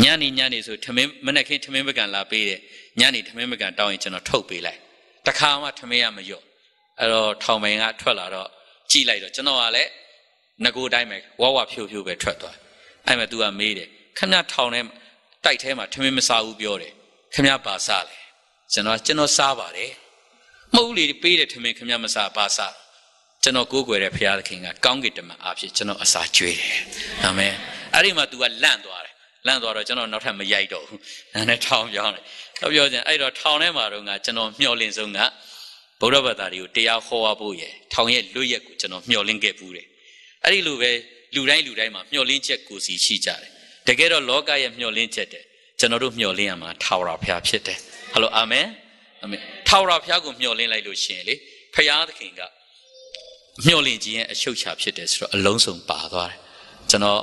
ဟာလေညနေဆိုထမင်းမနေ့ကထမင်းပကံလာပေးတယ်ညနေထမင်းပကံတောင်းရင်ကျွန်တော်ထုတ်ပေးလိုက်တခါမှထမင်းရမရော့အဲ့တော့ထောင်ပိုင်ကထွက်လာတော့ကြည့်လိုက်တော့ကျွန်တော်ကလည်းငကိုတိုင်းပဲဝဖြိုးပဲထွက်သွားအဲ့မဲ့ तू ကမေးတယ်ခမထောင်ထဲတိုက်ထဲမှာထမင်းမစားဘူးပြောတယ်ခမဘာစားလဲကျွန်တော်စားပါတယ်မဟုတ်လေပေးတယ်ထမင်းခမမစားဘာစားကျွန်တော်ကိုးကွယ်တဲ့ဘုရားသခင်ကကောင်းကင်တမန်အားဖြင့်ကျွန်တော်အစာကျွေးတယ်အာမင်အဲ့ဒီမှာ तू ကလန့်သွားတော့ကျွန်တော်နောက်ထပ်မရိုက်တော့ဘူးဒါနဲ့ထောင်ပြောင်းတယ်တော့ပြောချင်အဲ့တော့ထောင်ထဲမှာတော့ကျွန်တော်မျှော်လင့်ဆုံးကဗုဒ္ဓဘာသာတွေကိုတရားဟောဖို့ရယ်ထောင်ရဲ့လွတ်ရက်ကိုကျွန်တော်မျှော်လင့်ခဲ့ဘူးတယ်အဲ့ဒီလိုပဲလူတိုင်းမှာမျှော်လင့်ချက်ကိုစီရှိကြတယ်တကယ်တော့လောကရဲ့မျှော်လင့်ချက်တဲ့ကျွန်တော်တို့မျှော်လင့်ရမှာထာဝရဘုရားဖြစ်တယ်ဟယ်လိုအာမင်ထာဝရဘုရားကိုမျှော်လင့်လိုက်လို့ရှိရင်လေဘုရားသခင်ကမျှော်လင့်ခြင်းရဲ့အရှုပ်ချဖြစ်တယ်ဆိုတော့အလုံးစုံပါသွားတယ်ကျွန်တော်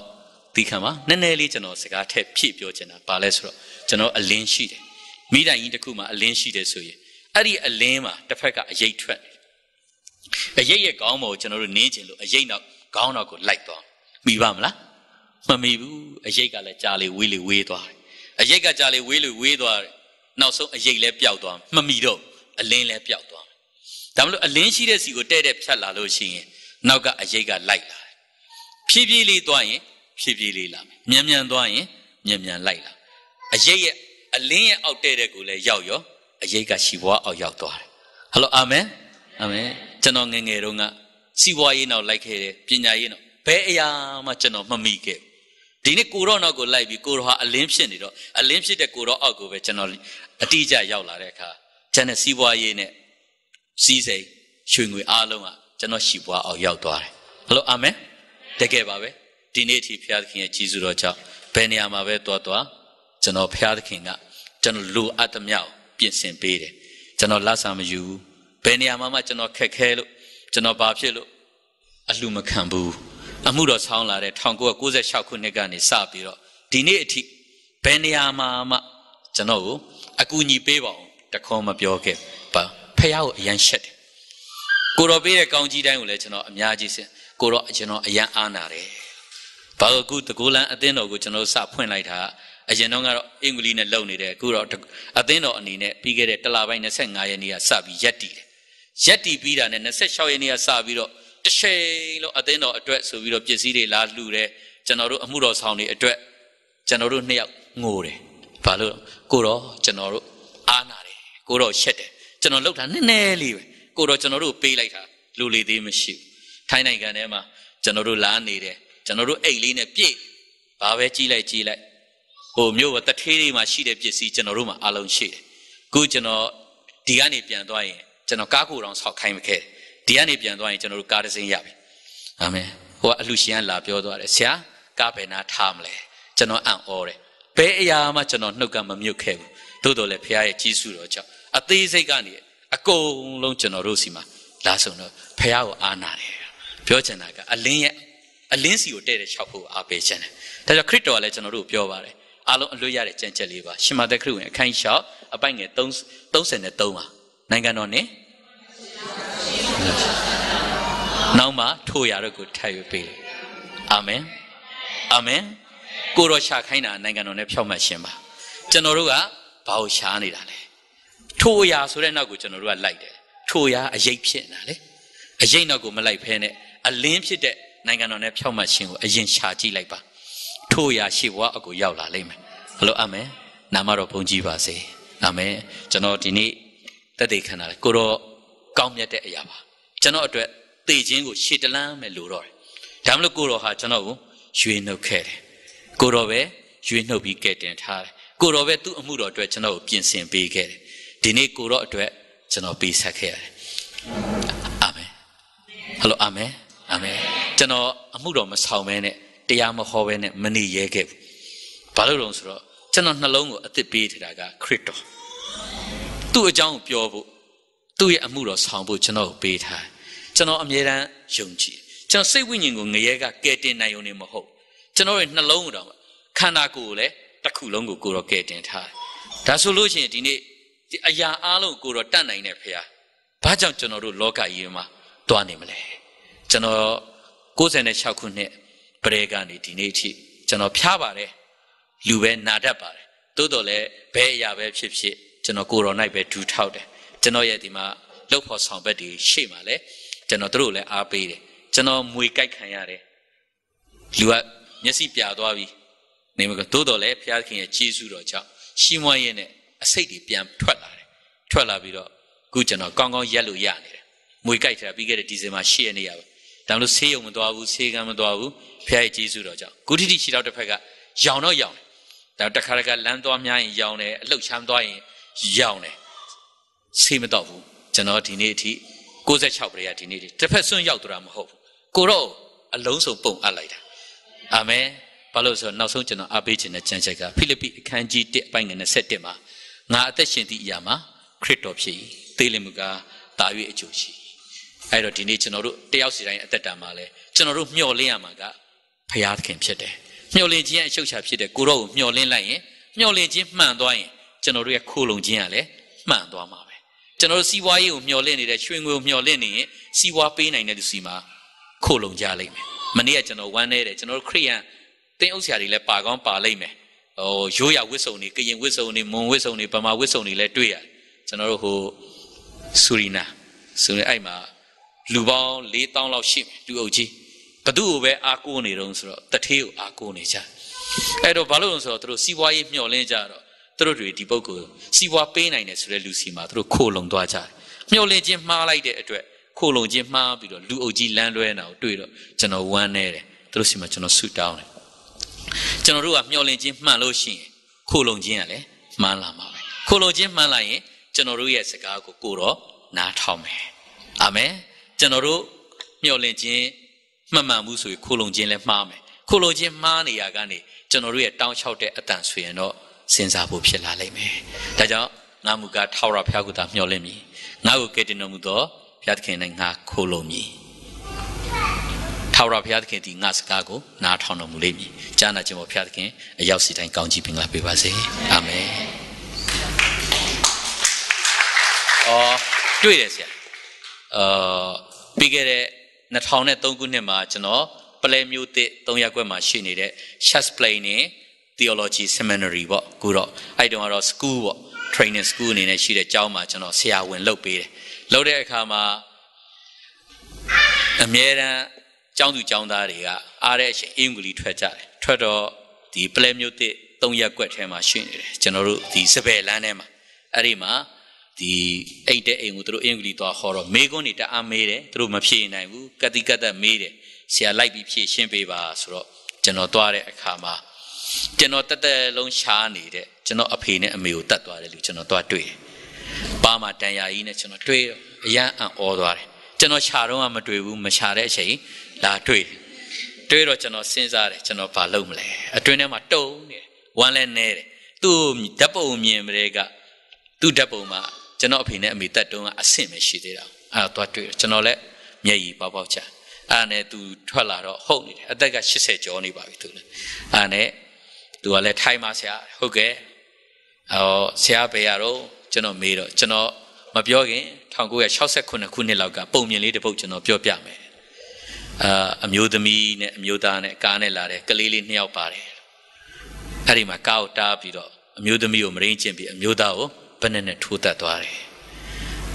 ဒီခံမှာနည်းနည်းလေးကျွန်တော်စကားထည့်ဖြည့်ပြောချင်တာပါလဲဆိုတော့ကျွန်တော်အလင်းရှိတယ်မိတိုင်ကြီးတစ်ခုမှာအလင်းရှိတယ်ဆိုရင်အဲ့ဒီအလင်းမှာတစ်ဖက်ကအရိပ်ထွက်တယ်အရိပ်ရဲ့ခေါင်းပေါ်ကိုကျွန်တော်တို့နင်းချင်လို့အရိပ်နောက်ခေါင်းနောက်ကိုလိုက်သွားမိပါမလားမမိဘူးအရိပ်ကလည်းကြာလေဝေးသွားတယ်အရိပ်ကကြာလေဝေးသွားတယ်နောက်ဆုံးအရိပ်လည်းပျောက်သွားမမိတော့အလင်းလည်းပျောက်သွားဒါမလို့အလင်းရှိတဲ့စီကိုတဲ့ဖြတ်လာလို့ရှိရင်နောက်ကအရိပ်ကလိုက်လာတယ်ဖြည်းဖြည်းလေးသွားရင်ဖြည်းဖြည်းလေးလာမယ်မြန်သွားရင်မြန်လိုက်လာအရိပ်ရဲ့အလင်းရဲ့အောက်တဲ့ကိုလည်းရောက်ရောအရိပ်ကရှီဘွားအောက်ရောက်သွားတယ်ဟယ်လိုအာမင်ကျွန်တော်ငယ်တုန်းကစီဘွားရေးနောက်လိုက်ခဲ့တယ်ပညာရေးနောက်ဘယ်အရာမှကျွန်တော်မမိခဲ့ဒီနေ့ကိုရောနောက်ကိုလိုက်ပြီးကိုရောဟာအလင်းဖြစ်နေတော့အလင်းဖြစ်တဲ့ကိုရောအောက်ကိုပဲကျွန်တော်အတိအကျရောက်လာတဲ့အခါကျန်တဲ့စီးပွားရေးနဲ့စီးစိမ်ရွှေငွေအားလုံးကကျွန်တော်ရှီဘွားအောက်ရောက်သွားတယ်ဟယ်လိုအာမင်တကယ်ပါပဲဒီနေ့အထိဘုရားသခင်ရဲ့ကြီးစွာတော်ကြောင့်ဘယ်နေရာမှာပဲသွားကျွန်တော်ဘုရားသခင်ကကျွန်တော်လိုအပ်သမျှပြင်ဆင်ပေးတယ်ကျွန်တော်လက်ဆောင်မယူဘူးဘယ်နေရာမှာကျွန်တော်ခက်ခဲလို့ကျွန်တော်ဘာဖြစ်လို့အလှမခံဘူးအမှုတော်ဆောင်းလာတဲ့1996ခုနှစ်ကနေစပြီးတော့ဒီနေ့အထိဘယ်နေရာမှာကျွန်တော်ကိုအကူအညီပေးပါအောင်တခေါမပြောခဲ့ပါဖះကိုအရန်ရှက်တယ်ကိုတော်ပေးတဲ့ကောင်းကြီးတိုင်းကိုလည်းကျွန်တော်အများကြီးစင်ကိုတော်ကျွန်တော်အရန်အားနာတယ်ဘာလို့အခုတကူလန်းအသင်းတော်ကိုကျွန်တော်စဖွင့်လိုက်တာအရင်တော့ကတော့အင်္ဂလိပ်နဲ့လုပ်နေတယ်အခုတော့အသင်းတော်အနေနဲ့ပြီးခဲ့တဲ့တလပိုင်း25ရက်နေ့ကစပြီးရက်တည်ပြီးတာနဲ့26ရက်နေ့ကစပြီးတော့တစ်ချိန်လုံးအသင်းတော်အတွက်ဆိုပြီးတော့ပစ္စည်းတွေလာလှူတယ်ကျွန်တော်တို့အမှုတော်ဆောင်တွေအတွက်ကျွန်တော်တို့နှစ်ယောက်ငိုတယ်ဘာလို့ကိုတော့ကျွန်တော်တို့အားနာတယ်ကိုတော့ရှက်တယ်ကျွန်တော်လောက်တာနည်းနည်းလေးပဲကိုတော့ကျွန်တော်တို့ပေးလိုက်တာလူလေသေးမရှိဘူးထိုင်းနိုင်ငံထဲမှာကျွန်တော်တို့လာနေတယ်ကျွန်တော်တို့အိတ်လေးနဲ့ပြည့်ဘာပဲကြီးလိုက်ဟိုမြို့တထေးတွေမှာရှိတဲ့ပစ္စည်းကျွန်တော်တို့မှာအလုံးရှိတယ်ခုကျွန်တော်ဒီကနေပြန်သွားရင်ကျွန်တော်ကားကိုတောင်ဆောက်ခိုင်းမခဲ့ဒီကနေပြန်သွားရင်ကျွန်တော်တို့ကားတစ်စင်းရပြီအာမင်ဟိုကအလှရှင်ကလာပြောသွားတယ်ဆရာကားဘယ်နာထားမလဲကျွန်တော်အံ့ဩတယ်ဘယ်အရာမှကျွန်တော်နှုတ်ကမမြုပ်ခဲ့ဘူးသို့တော်လည်းဖခင်ရဲ့ကြီးစုတော်ကြောင့်အသေးစိတ်ကနေအကုန်လုံးကျွန်တော်တို့စီမှာလာဆုံးတော့ဖခင်ကိုအားနာတယ်ပြောချင်တာကအလင်းစီကိုတဲ့တဲ့၆ဖို့အားပေးချင်တယ်ဒါကြောင့်ခရစ်တော်ကလည်းကျွန်တော်တို့ပြောပါတယ်အားလုံးအလွတ်ရတဲ့ကြံချက်လေးပါရှင်မသက်ခရစ်ဝင်အခန်းကြီး6 အပိုင်ငယ်33ပါနိုင်ငံတော်နဲ့နောက်မှထိုးရတော့ကိုထပ်ရွေးပေးအာမင်အာမင်ကိုရောရှာခိုင်းတာနိုင်ငံတော်နဲ့ဖြောက်မှတ်ခြင်းပါကျွန်တော်တို့ကဘာကိုရှားနေတာလဲထိုးရဆိုတဲ့နောက်ကိုကျွန်တော်တို့ကလိုက်တယ်ထိုးရအရေးဖြစ်နေတာလေအရေးနောက်ကိုမလိုက်ဖဲနဲ့အလင်းဖြစ်တဲ့နိုင်ငံတော်နဲ့ဖြောက်မှတ်ခြင်းကိုအရင်ရှာကြည့်လိုက်ပါထိုးရရှေ့ဘဝအကိုရောက်လာလိမ့်မယ်ဘလို့အာမင်နာမတော်ဘုန်းကြီးပါစေအာမင်ကျွန်တော်ဒီနေ့တက်တေခန္ဓာလေကိုတော့ကောင်းမြတ်တဲ့အရာပါကျွန်တော်အတွက်သေခြင်းကိုရှေ့တလန်းမဲ့လို့တော့တယ်ဒါမှမဟုတ်ကိုတော့ဟာကျွန်တော်ကိုရွေနှုတ်ခဲ့တယ်ကိုတော့ပဲရွေနှုတ်ပြီးကဲတင်ထားတယ်ကိုတော့ပဲသူ့အမှုတော်အတွက်ကျွန်တော်ကိုပြင်ဆင်ပေးခဲ့တယ်ဒီနေ့ကိုတော့အတွက်ကျွန်တော်ပေးဆက်ခဲ့ရတယ်အာမင်ဟယ်လိုအာမင်အာမင်ကျွန်တော်အမှုတော်မဆောင်ဘဲနဲ့တရားမဟောဘဲနဲ့မနေရဲခဲ့ဘူးဘာလို့လဲဆိုတော့ကျွန်တော်နှလုံးကိုအသစ်ပေးထတာကခရစ်တော်သူ့အကြောင်းကိုပြောဖို့သူ့ရဲ့အမှုတော်ဆောင်ဖို့ကျွန်တော်ကိုပေးထားကျွန်တော်အမြဲတမ်းယုံကြည်ကျွန်တော်စိတ်ဝိညာဉ်ကိုငရဲကကယ်တင်နိုင်ုံနဲ့မဟုတ်ကျွန်တော်ရဲ့နှလုံးကိုတော့ခန္ဓာကိုယ်ကိုလည်းတစ်ခုလုံးကိုတော့ကယ်တင်ထားဒါဆိုလို့ရှိရင်ဒီနေ့ဒီအရာအားလုံးကိုတော့တတ်နိုင်တဲ့ဖခင်ဘာကြောင့်ကျွန်တော်တို့လောကကြီးမှာတွားနေမလဲကျွန်တော်96ခုနှစ်ပရေကနေဒီနေ့အထိကျွန်တော်ဖျားပါတယ်လူပဲနာတတ်ပါတယ်သို့တော်လည်းဘယ်အရာပဲဖြစ်ဖြစ်ကျွန်တော်ကိုယ်တော်၌ပဲဒူးထောက်တယ်ကျွန်တော်ရဲ့ဒီမှာလှုပ်ဖို့ဆောင်ဘက်တွေရှေ့မှာလဲကျွန်တော်တို့လည်းအားပေးတယ်ကျွန်တော်မွေကြိုက်ခံရတယ်လူကမျက်စိပြသွားပြီနေမကသို့တော်လည်းဘုရားခင်ရဲ့ကျေးဇူးတော်ကြောင့်ရှင်းမွှဲရင်းနဲ့အစိတ်တွေပြန်ထွက်လာတယ်ထွက်လာပြီးတော့အခုကျွန်တော်ကောင်းကောင်းရက်လို့ရနေတယ်မွေကြိုက်တာပြီးခဲ့တဲ့ဒီဇင်ဘာ10ရက်နေ့ရပါဒါလို့ဆေးရုံမသွားဘူးဆေးကမ်းမသွားဘူးဘုရားရဲ့ကျေးဇူးတော်ကြောင့်ဂုတိတိရှိတော့တစ်ဖက်ကရောင်တော့ရောင်တယ်ဒါတခါတခါလမ်းသွားများရင်ရောင်တယ်အလှုပ်ချမ်းသွားရင်ရောင်တယ်ဆေးမတော့ဘူးကျွန်တော်ဒီနေ့အထိ96ပြည့်ရဒီနေ့တစ်ဖက်စွန့်ရောက်သွားတာမဟုတ်ဘူးကိုတော့အလုံးစုံပုံအပ်လိုက်တာအာမင်ဘာလို့ဆိုတော့နောက်ဆုံးကျွန်တော်အားပေးခြင်းတဲ့ကြံချက်ကဖိလိပ္ပိအခန်းကြီး1အပိုင်းငယ်27မှာငါအသက်ရှင်သည့်အရာမှာခရစ်တော်ဖြစ်၏သေလင်မူကားတာ၍အကျိုးရှိအဲ့တော့ဒီနေ့ကျွန်တော်တို့တယောက်စီတိုင်းအသက်တာမှာလဲကျွန်တော်တို့မျှော်လင့်ရမှာကဘုရားသခင်ဖြစ်တယ်မျှော်လင့်ခြင်းအချုပ်အခြာဖြစ်တဲ့ကိုတော့ကိုမျှော်လင့်လိုက်ရင်မျှော်လင့်ခြင်းမှန်သွားရင်ကျွန်တော်တို့ရဲ့ခိုးလုံခြင်းကလည်းမှန်သွားမှာပဲကျွန်တော်တို့စီးပွားရေးကိုမျှော်လင့်နေတဲ့ရွှေငွေကိုမျှော်လင့်နေရင်စီးပွားပေးနိုင်တဲ့လူစီမှာခိုးလုံကြလိမ့်မယ်မနေ့ကကျွန်တော်ဝမ်းနေတယ်ကျွန်တော်တို့ခရိယန်တင်းအုပ်ဆရာတွေလည်းပါကောင်းပါလိမ့်မယ်ရိုးရဝစ်စုံတွေကရင်ဝစ်စုံတွေမွန်ဝစ်စုံတွေဗမာဝစ်စုံတွေလည်းတွေ့ရတယ်ကျွန်တော်တို့ဟိုဆူရီနာဆိုရင်အဲ့မှာလူပေါင်း4000လောက်ရှိမယ်လူအုပ်ကြီးဘသူ့ကိုပဲအားကိုးနေတော့ဆိုတော့တထေးကိုအားကိုးနေကြအဲ့တော့ဘာလို့လဲဆိုတော့သူတို့စီးပွားရေးမျှော်လင့်ကြတော့သူတို့တွေဒီပုဂ္ဂိုလ်စီးပွားပေးနိုင်တယ်ဆိုတဲ့လူစီမှာသူတို့ခိုးလုံသွားကြတယ်မျှော်လင့်ခြင်းမှားလိုက်တဲ့အတွက်ခိုးလုံခြင်းမှားပြီးတော့လူအုပ်ကြီးလမ်းလွဲနေတာကိုတွေ့တော့ကျွန်တော်ဝမ်းနေတယ်သူတို့စီမှာကျွန်တော်ဆူတောင်းတယ်ကျွန်တော်တို့ကမျှော်လင့်ခြင်းမှန်လို့ရှိရင်ခိုးလုံခြင်းကလည်းမှန်လာမှာပဲခိုးလုံခြင်းမှန်လာရင်ကျွန်တော်တို့ရဲ့စကားကိုတော့နားထောင်မယ်အာမင်ကျွန်တော်တို့မျှော်လင့်ခြင်းမှန်မှန်မှုဆိုရင်ခိုးလုံခြင်းလည်းမှားမယ်ခိုးလုံခြင်းမှားနေရကနေကျွန်တော်တို့ရဲ့တောင်းလျှောက်တဲ့အတန်ဆိုရင်တော့စဉ်းစားဖို့ဖြစ်လာလိမ့်မယ်ဒါကြောင့်ငါမူကားထာဝရဘုရားကိုသာမျှော်လင့်မည်ငါကိုကယ်တင်တော်မူသောဘုရားသခင်နဲ့ငါခိုးလုံမည်ထာဝရဘုရားသခင်ဒီငါစကားကိုနားထောင်တော်မူလိမ့်မည်ကြားနာခြင်းပေါ်ဘုရားသခင်အရောက်စီတိုင်းကောင်းချီးပင်လာပေးပါစေအာမင်တွေ့တယ်ဆရာပြီးခဲ့တဲ့2003ခုနှစ်မှာကျွန်တော်ပလဲမျိုးသစ်3ရပ်ကွက်မှာရှိနေတဲ့ Shasplain နဲ့ Theology Seminary ပေါ့အခုတော့အဲ့တုန်းကတော့ school ပေါ့ training school အနေနဲ့ရှိတဲ့ကျောင်းမှာကျွန်တော်ဆရာဝန်လုပ်ပေးတယ်လုပ်တဲ့အခါမှာအမြဲတမ်းကျောင်းသူကျောင်းသားတွေကအားတဲ့အချိန်အင်္ဂလိပ်ထွက်ကြတယ်ထွက်တော့ဒီပလဲမျိုးသစ်3ရပ်ကွက်ထဲမှာရှိနေတယ်ကျွန်တော်တို့ဒီစပယ်လမ်းထဲမှာအဲ့ဒီမှာဒီအိတ်တဲ့အိမ်ကိုသူတို့အင်္ဂလိပ်သွားခေါ်တော့မေကွန်းတွေတအားမေးတယ်သူတို့မဖြေနိုင်ဘူးကတိကတ်မေးတယ်ဆရာလိုက်ပြီးဖြေရှင်းပေးပါဆိုတော့ကျွန်တော်သွားတဲ့အခါမှာကျွန်တော်တက်တက်လုံးရှားနေတဲ့ကျွန်တော်အဖေနဲ့အမေကိုတတ်သွားတယ်လို့ကျွန်တော်သွားတွေ့တယ်ပါမှာတန်ရာကြီးနဲ့ကျွန်တော်တွေ့အရန်အံ့ဩသွားတယ်ကျွန်တော်ခြာတော့မတွေ့ဘူးမခြာတဲ့အချိန်လာတွေ့တော့ကျွန်တော်စဉ်းစားတယ်ကျွန်တော်ဘာလုပ်မလဲအတွင်းထဲမှာတုံနေတယ်ဝမ်းလဲနေတယ်သူ့ဓာတ်ပုံမြင်မတဲ့ကသူ့ဓာတ်ပုံမှာကျွန်တော်အဖေနဲ့အမေတက်တုံးကအဆင့်ပဲရှိသေးတာအဲ့တော့တွေ့ကျွန်တော်လည်းမျက်ရည်ပေါက်ချအဲ့နဲ့သူထွက်လာတော့ဟုတ်နေတယ်အသက်က80ကျော်နေပါပြီသူလည်းအဲ့နဲ့သူကလည်းထိုင်ပါဆရာဟုတ်ကဲ့ ဆရာပဲရတော့ကျွန်တော်မေးတော့ကျွန်တော်မပြောခင်1969ခုနှစ်လောက်ကပုံမြင်လေးတစ်ပုဒ်ကျွန်တော်ပြောပြမယ်အမျိုးသမီးနဲ့အမျိုးသားနဲ့ကားနဲ့လာတယ်ကလေးလေး2ယောက်ပါတယ်အဲ့ဒီမှာကားကိုတားပြီးတော့အမျိုးသမီးကိုမရင်းကျင်ပြီးအမျိုးသားကိုဘယ်နဲ့ထိုးတက်သွားတယ်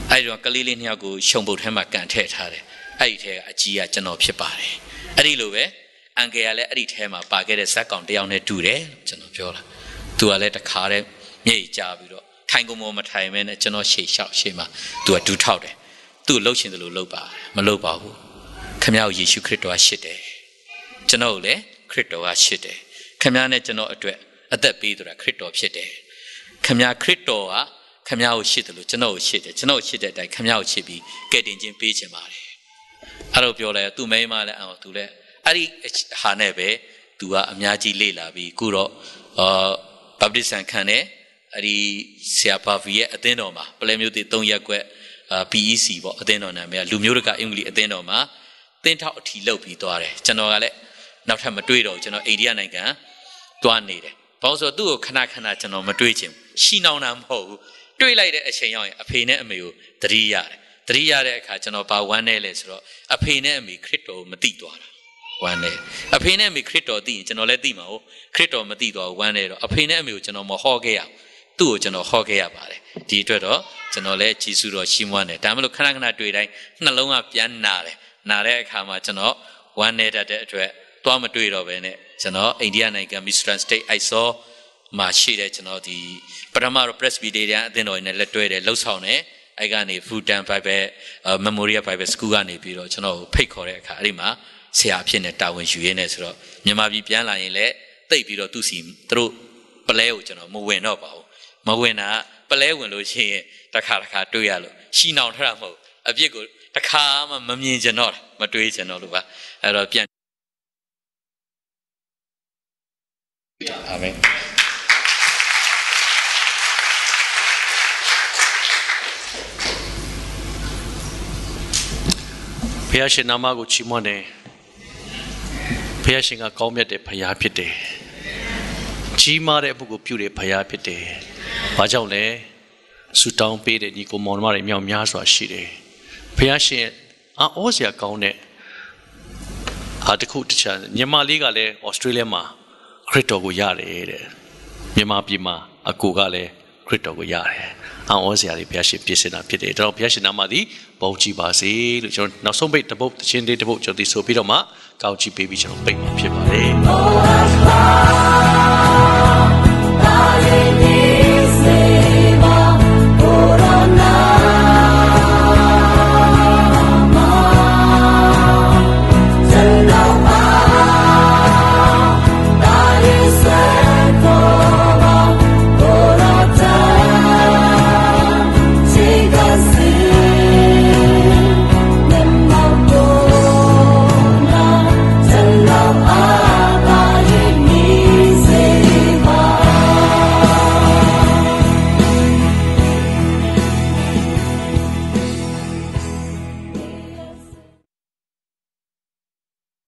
အဲ့ဒီတော့ကလေးလေး2ယောက်ကိုရှုံပုတ်ထဲမှာကန်ထည့်ထားတယ်အဲ့ဒီထဲကအကြီးကကျွန်တော်ဖြစ်ပါတယ်အဲ့ဒီလိုပဲအန်ကယ်ကလည်းအဲ့ဒီထဲမှာပါခဲ့တဲ့ဇက်ကောင်တယောက်နဲ့တူတယ်ကျွန်တော်ပြောတာသူကလည်းတခါတည်းမျက်ရည်ကျပြီးတော့ထိုင်ကုန်မထိုင်မဲနဲ့ကျွန်တော်ရှေ့လျှောက်ရှေ့မှာသူကဒူးထောက်တယ်သူ့လှုပ်ရှင်တယ်လို့လှုပ်ပါမလှုပ်ပါဘူးခင်ဗျားကိုယေရှုခရစ်တော်ကရှစ်တယ်ကျွန်တော်ကိုလည်းခရစ်တော်ကရှစ်တယ်ခင်ဗျားနဲ့ကျွန်တော်အတွက်အသက်ပေးသူတာခရစ်တော်ဖြစ်တယ်ခင်ဗျားခရစ်တော်ကခင်ဗျားကိုရှစ်တယ်လို့ကျွန်တော်ကိုရှစ်တယ်ကျွန်တော်ကိုရှစ်တဲ့အတိုင်းခင်ဗျားကိုရှစ်ပြီးကဲတင်ခြင်းပေးခြင်းပါတယ်အဲ့လိုပြောလဲသူမိန်းမလည်းအောင်သူလည်းအဲ့ဒီဟာနဲ့ပဲသူကအများကြီးလေ့လာပြီးခုတော့ဘပ်တစ်ဆန်ခံတယ်အဲ့ဒီဆရာဘာဗီရဲ့အသင်းတော်မှာပလဲမျိုးတွေ3ရက်ကွက် PEC ပေါ့အသင်းတော်နာမည်လူမျိုးတကာအင်္ဂလိပ်အသင်းတော်မှာသင်းထောက်အထီလောက်ပြီးသွားတယ်ကျွန်တော်ကလည်းနောက်ထပ်မတွေးတော့ကျွန်တော်အိန္ဒိယနိုင်ငံသွားနေတယ်ဘာလို့ဆိုတော့သူ့ကိုခဏခဏကျွန်တော်မတွေးချင်ရှီနောင်တာမဟုတ်ဘူးတွေးလိုက်တဲ့အချိန်ရောက်ရင်အဖေနဲ့အမေကိုသတိရတယ်သတိရတဲ့အခါကျွန်တော်ဘာဝမ်းနေလဲဆိုတော့အဖေနဲ့အမေခရစ်တော်ကိုမသိသွားတာဝမ်းနေအဖေနဲ့အမေခရစ်တော်သိရင်ကျွန်တော်လည်းသိမှာဟုတ်ခရစ်တော်မသိတော့ဝမ်းနေတော့အဖေနဲ့အမေကိုကျွန်တော်မဟောခဲ့ရသူ့ကိုကျွန်တော်ဟောခဲ့ရပါတယ်ဒီအတွက်တော့ကျွန်တော်လည်းဂျေစုတော်ရှင်းမွမ်းတယ်ဒါမှမဟုတ်ခဏခဏတွေ့တိုင်းနှလုံးကပြန်နာတယ်နာတဲ့အခါမှာကျွန်တော်ဝမ်းနေတတ်တဲ့အတွက်သွားမတွေ့တော့ဘဲနဲ့ကျွန်တော်အိန္ဒိယနိုင်ငံ Michigan State အိုက်ဆောမှာရှိတဲ့ကျွန်တော်ဒီပထမတော့ Presbyterian အသင်းတော်နဲ့လက်တွဲတယ်လှုပ်ဆောင်တယ်အဲ့ကနေ Fudan Bible Memorial Bible School ကနေပြီးတော့ကျွန်တော်ဖိတ်ခေါ်တဲ့အခါအဲ့ဒီမှာဆရာအဖြစ်နဲ့တာဝန်ယူရင်းနဲ့ဆိုတော့မြန်မာပြည်ပြန်လာရင်လည်းတိတ်ပြီးတော့သူ့စီသူတို့ပလဲကိုကျွန်တော်မဝင်တော့ပါဘူးမဝင်တာပလဲဝင်လို့ရှိရင်တစ်ခါတွေ့ရလို့ရှီနောင်ထတာမဟုတ်အပြစ်ကိုတစ်ခါမှမမြင်ကြတော့မတွေးကြတော့လို့ပါအဲ့တော့ပြန်အာမင်ဘုရားရှင်နာမကိုချီးမွမ်းတယ်ဘုရားရှင်ကကောင်းမြတ်တဲ့ဘုရားဖြစ်တယ်ကြီးမားတဲ့အမှုကိုပြုတဲ့ဘုရားဖြစ်တယ်ဘာကြောင့်လဲဆူတောင်းပေးတဲ့ညီကိုမောင်နှမတွေမြောက်များစွာရှိတယ်ဘုရားရှင်အော်စရာကောင်းတဲ့တခုတခြားမြန်မာလေးကလည်းဩစတြေးလျမှာခရစ်တော်ကိုရတယ်တဲ့မြန်မာပြည်မှာအကိုကလည်းခရစ်တော်ကိုရတယ်အော်စရာလေးဘုရားရှင်ပြည့်စင်တာဖြစ်တယ်ဒါတော့ဘုရားရှင်နာမသည်ဘုန်းကြီးပါစေလို့ကျွန်တော်နောက်ဆုံးပိတ်တစ်ပုဒ်တစ်ချင်းလေးတစ်ပုဒ်ကျွန်တော်ဒီဆိုပြီးတော့မှကောင်းချီးပေးပြီးကျွန်တော်ပိတ်မှာဖြစ်ပါတယ်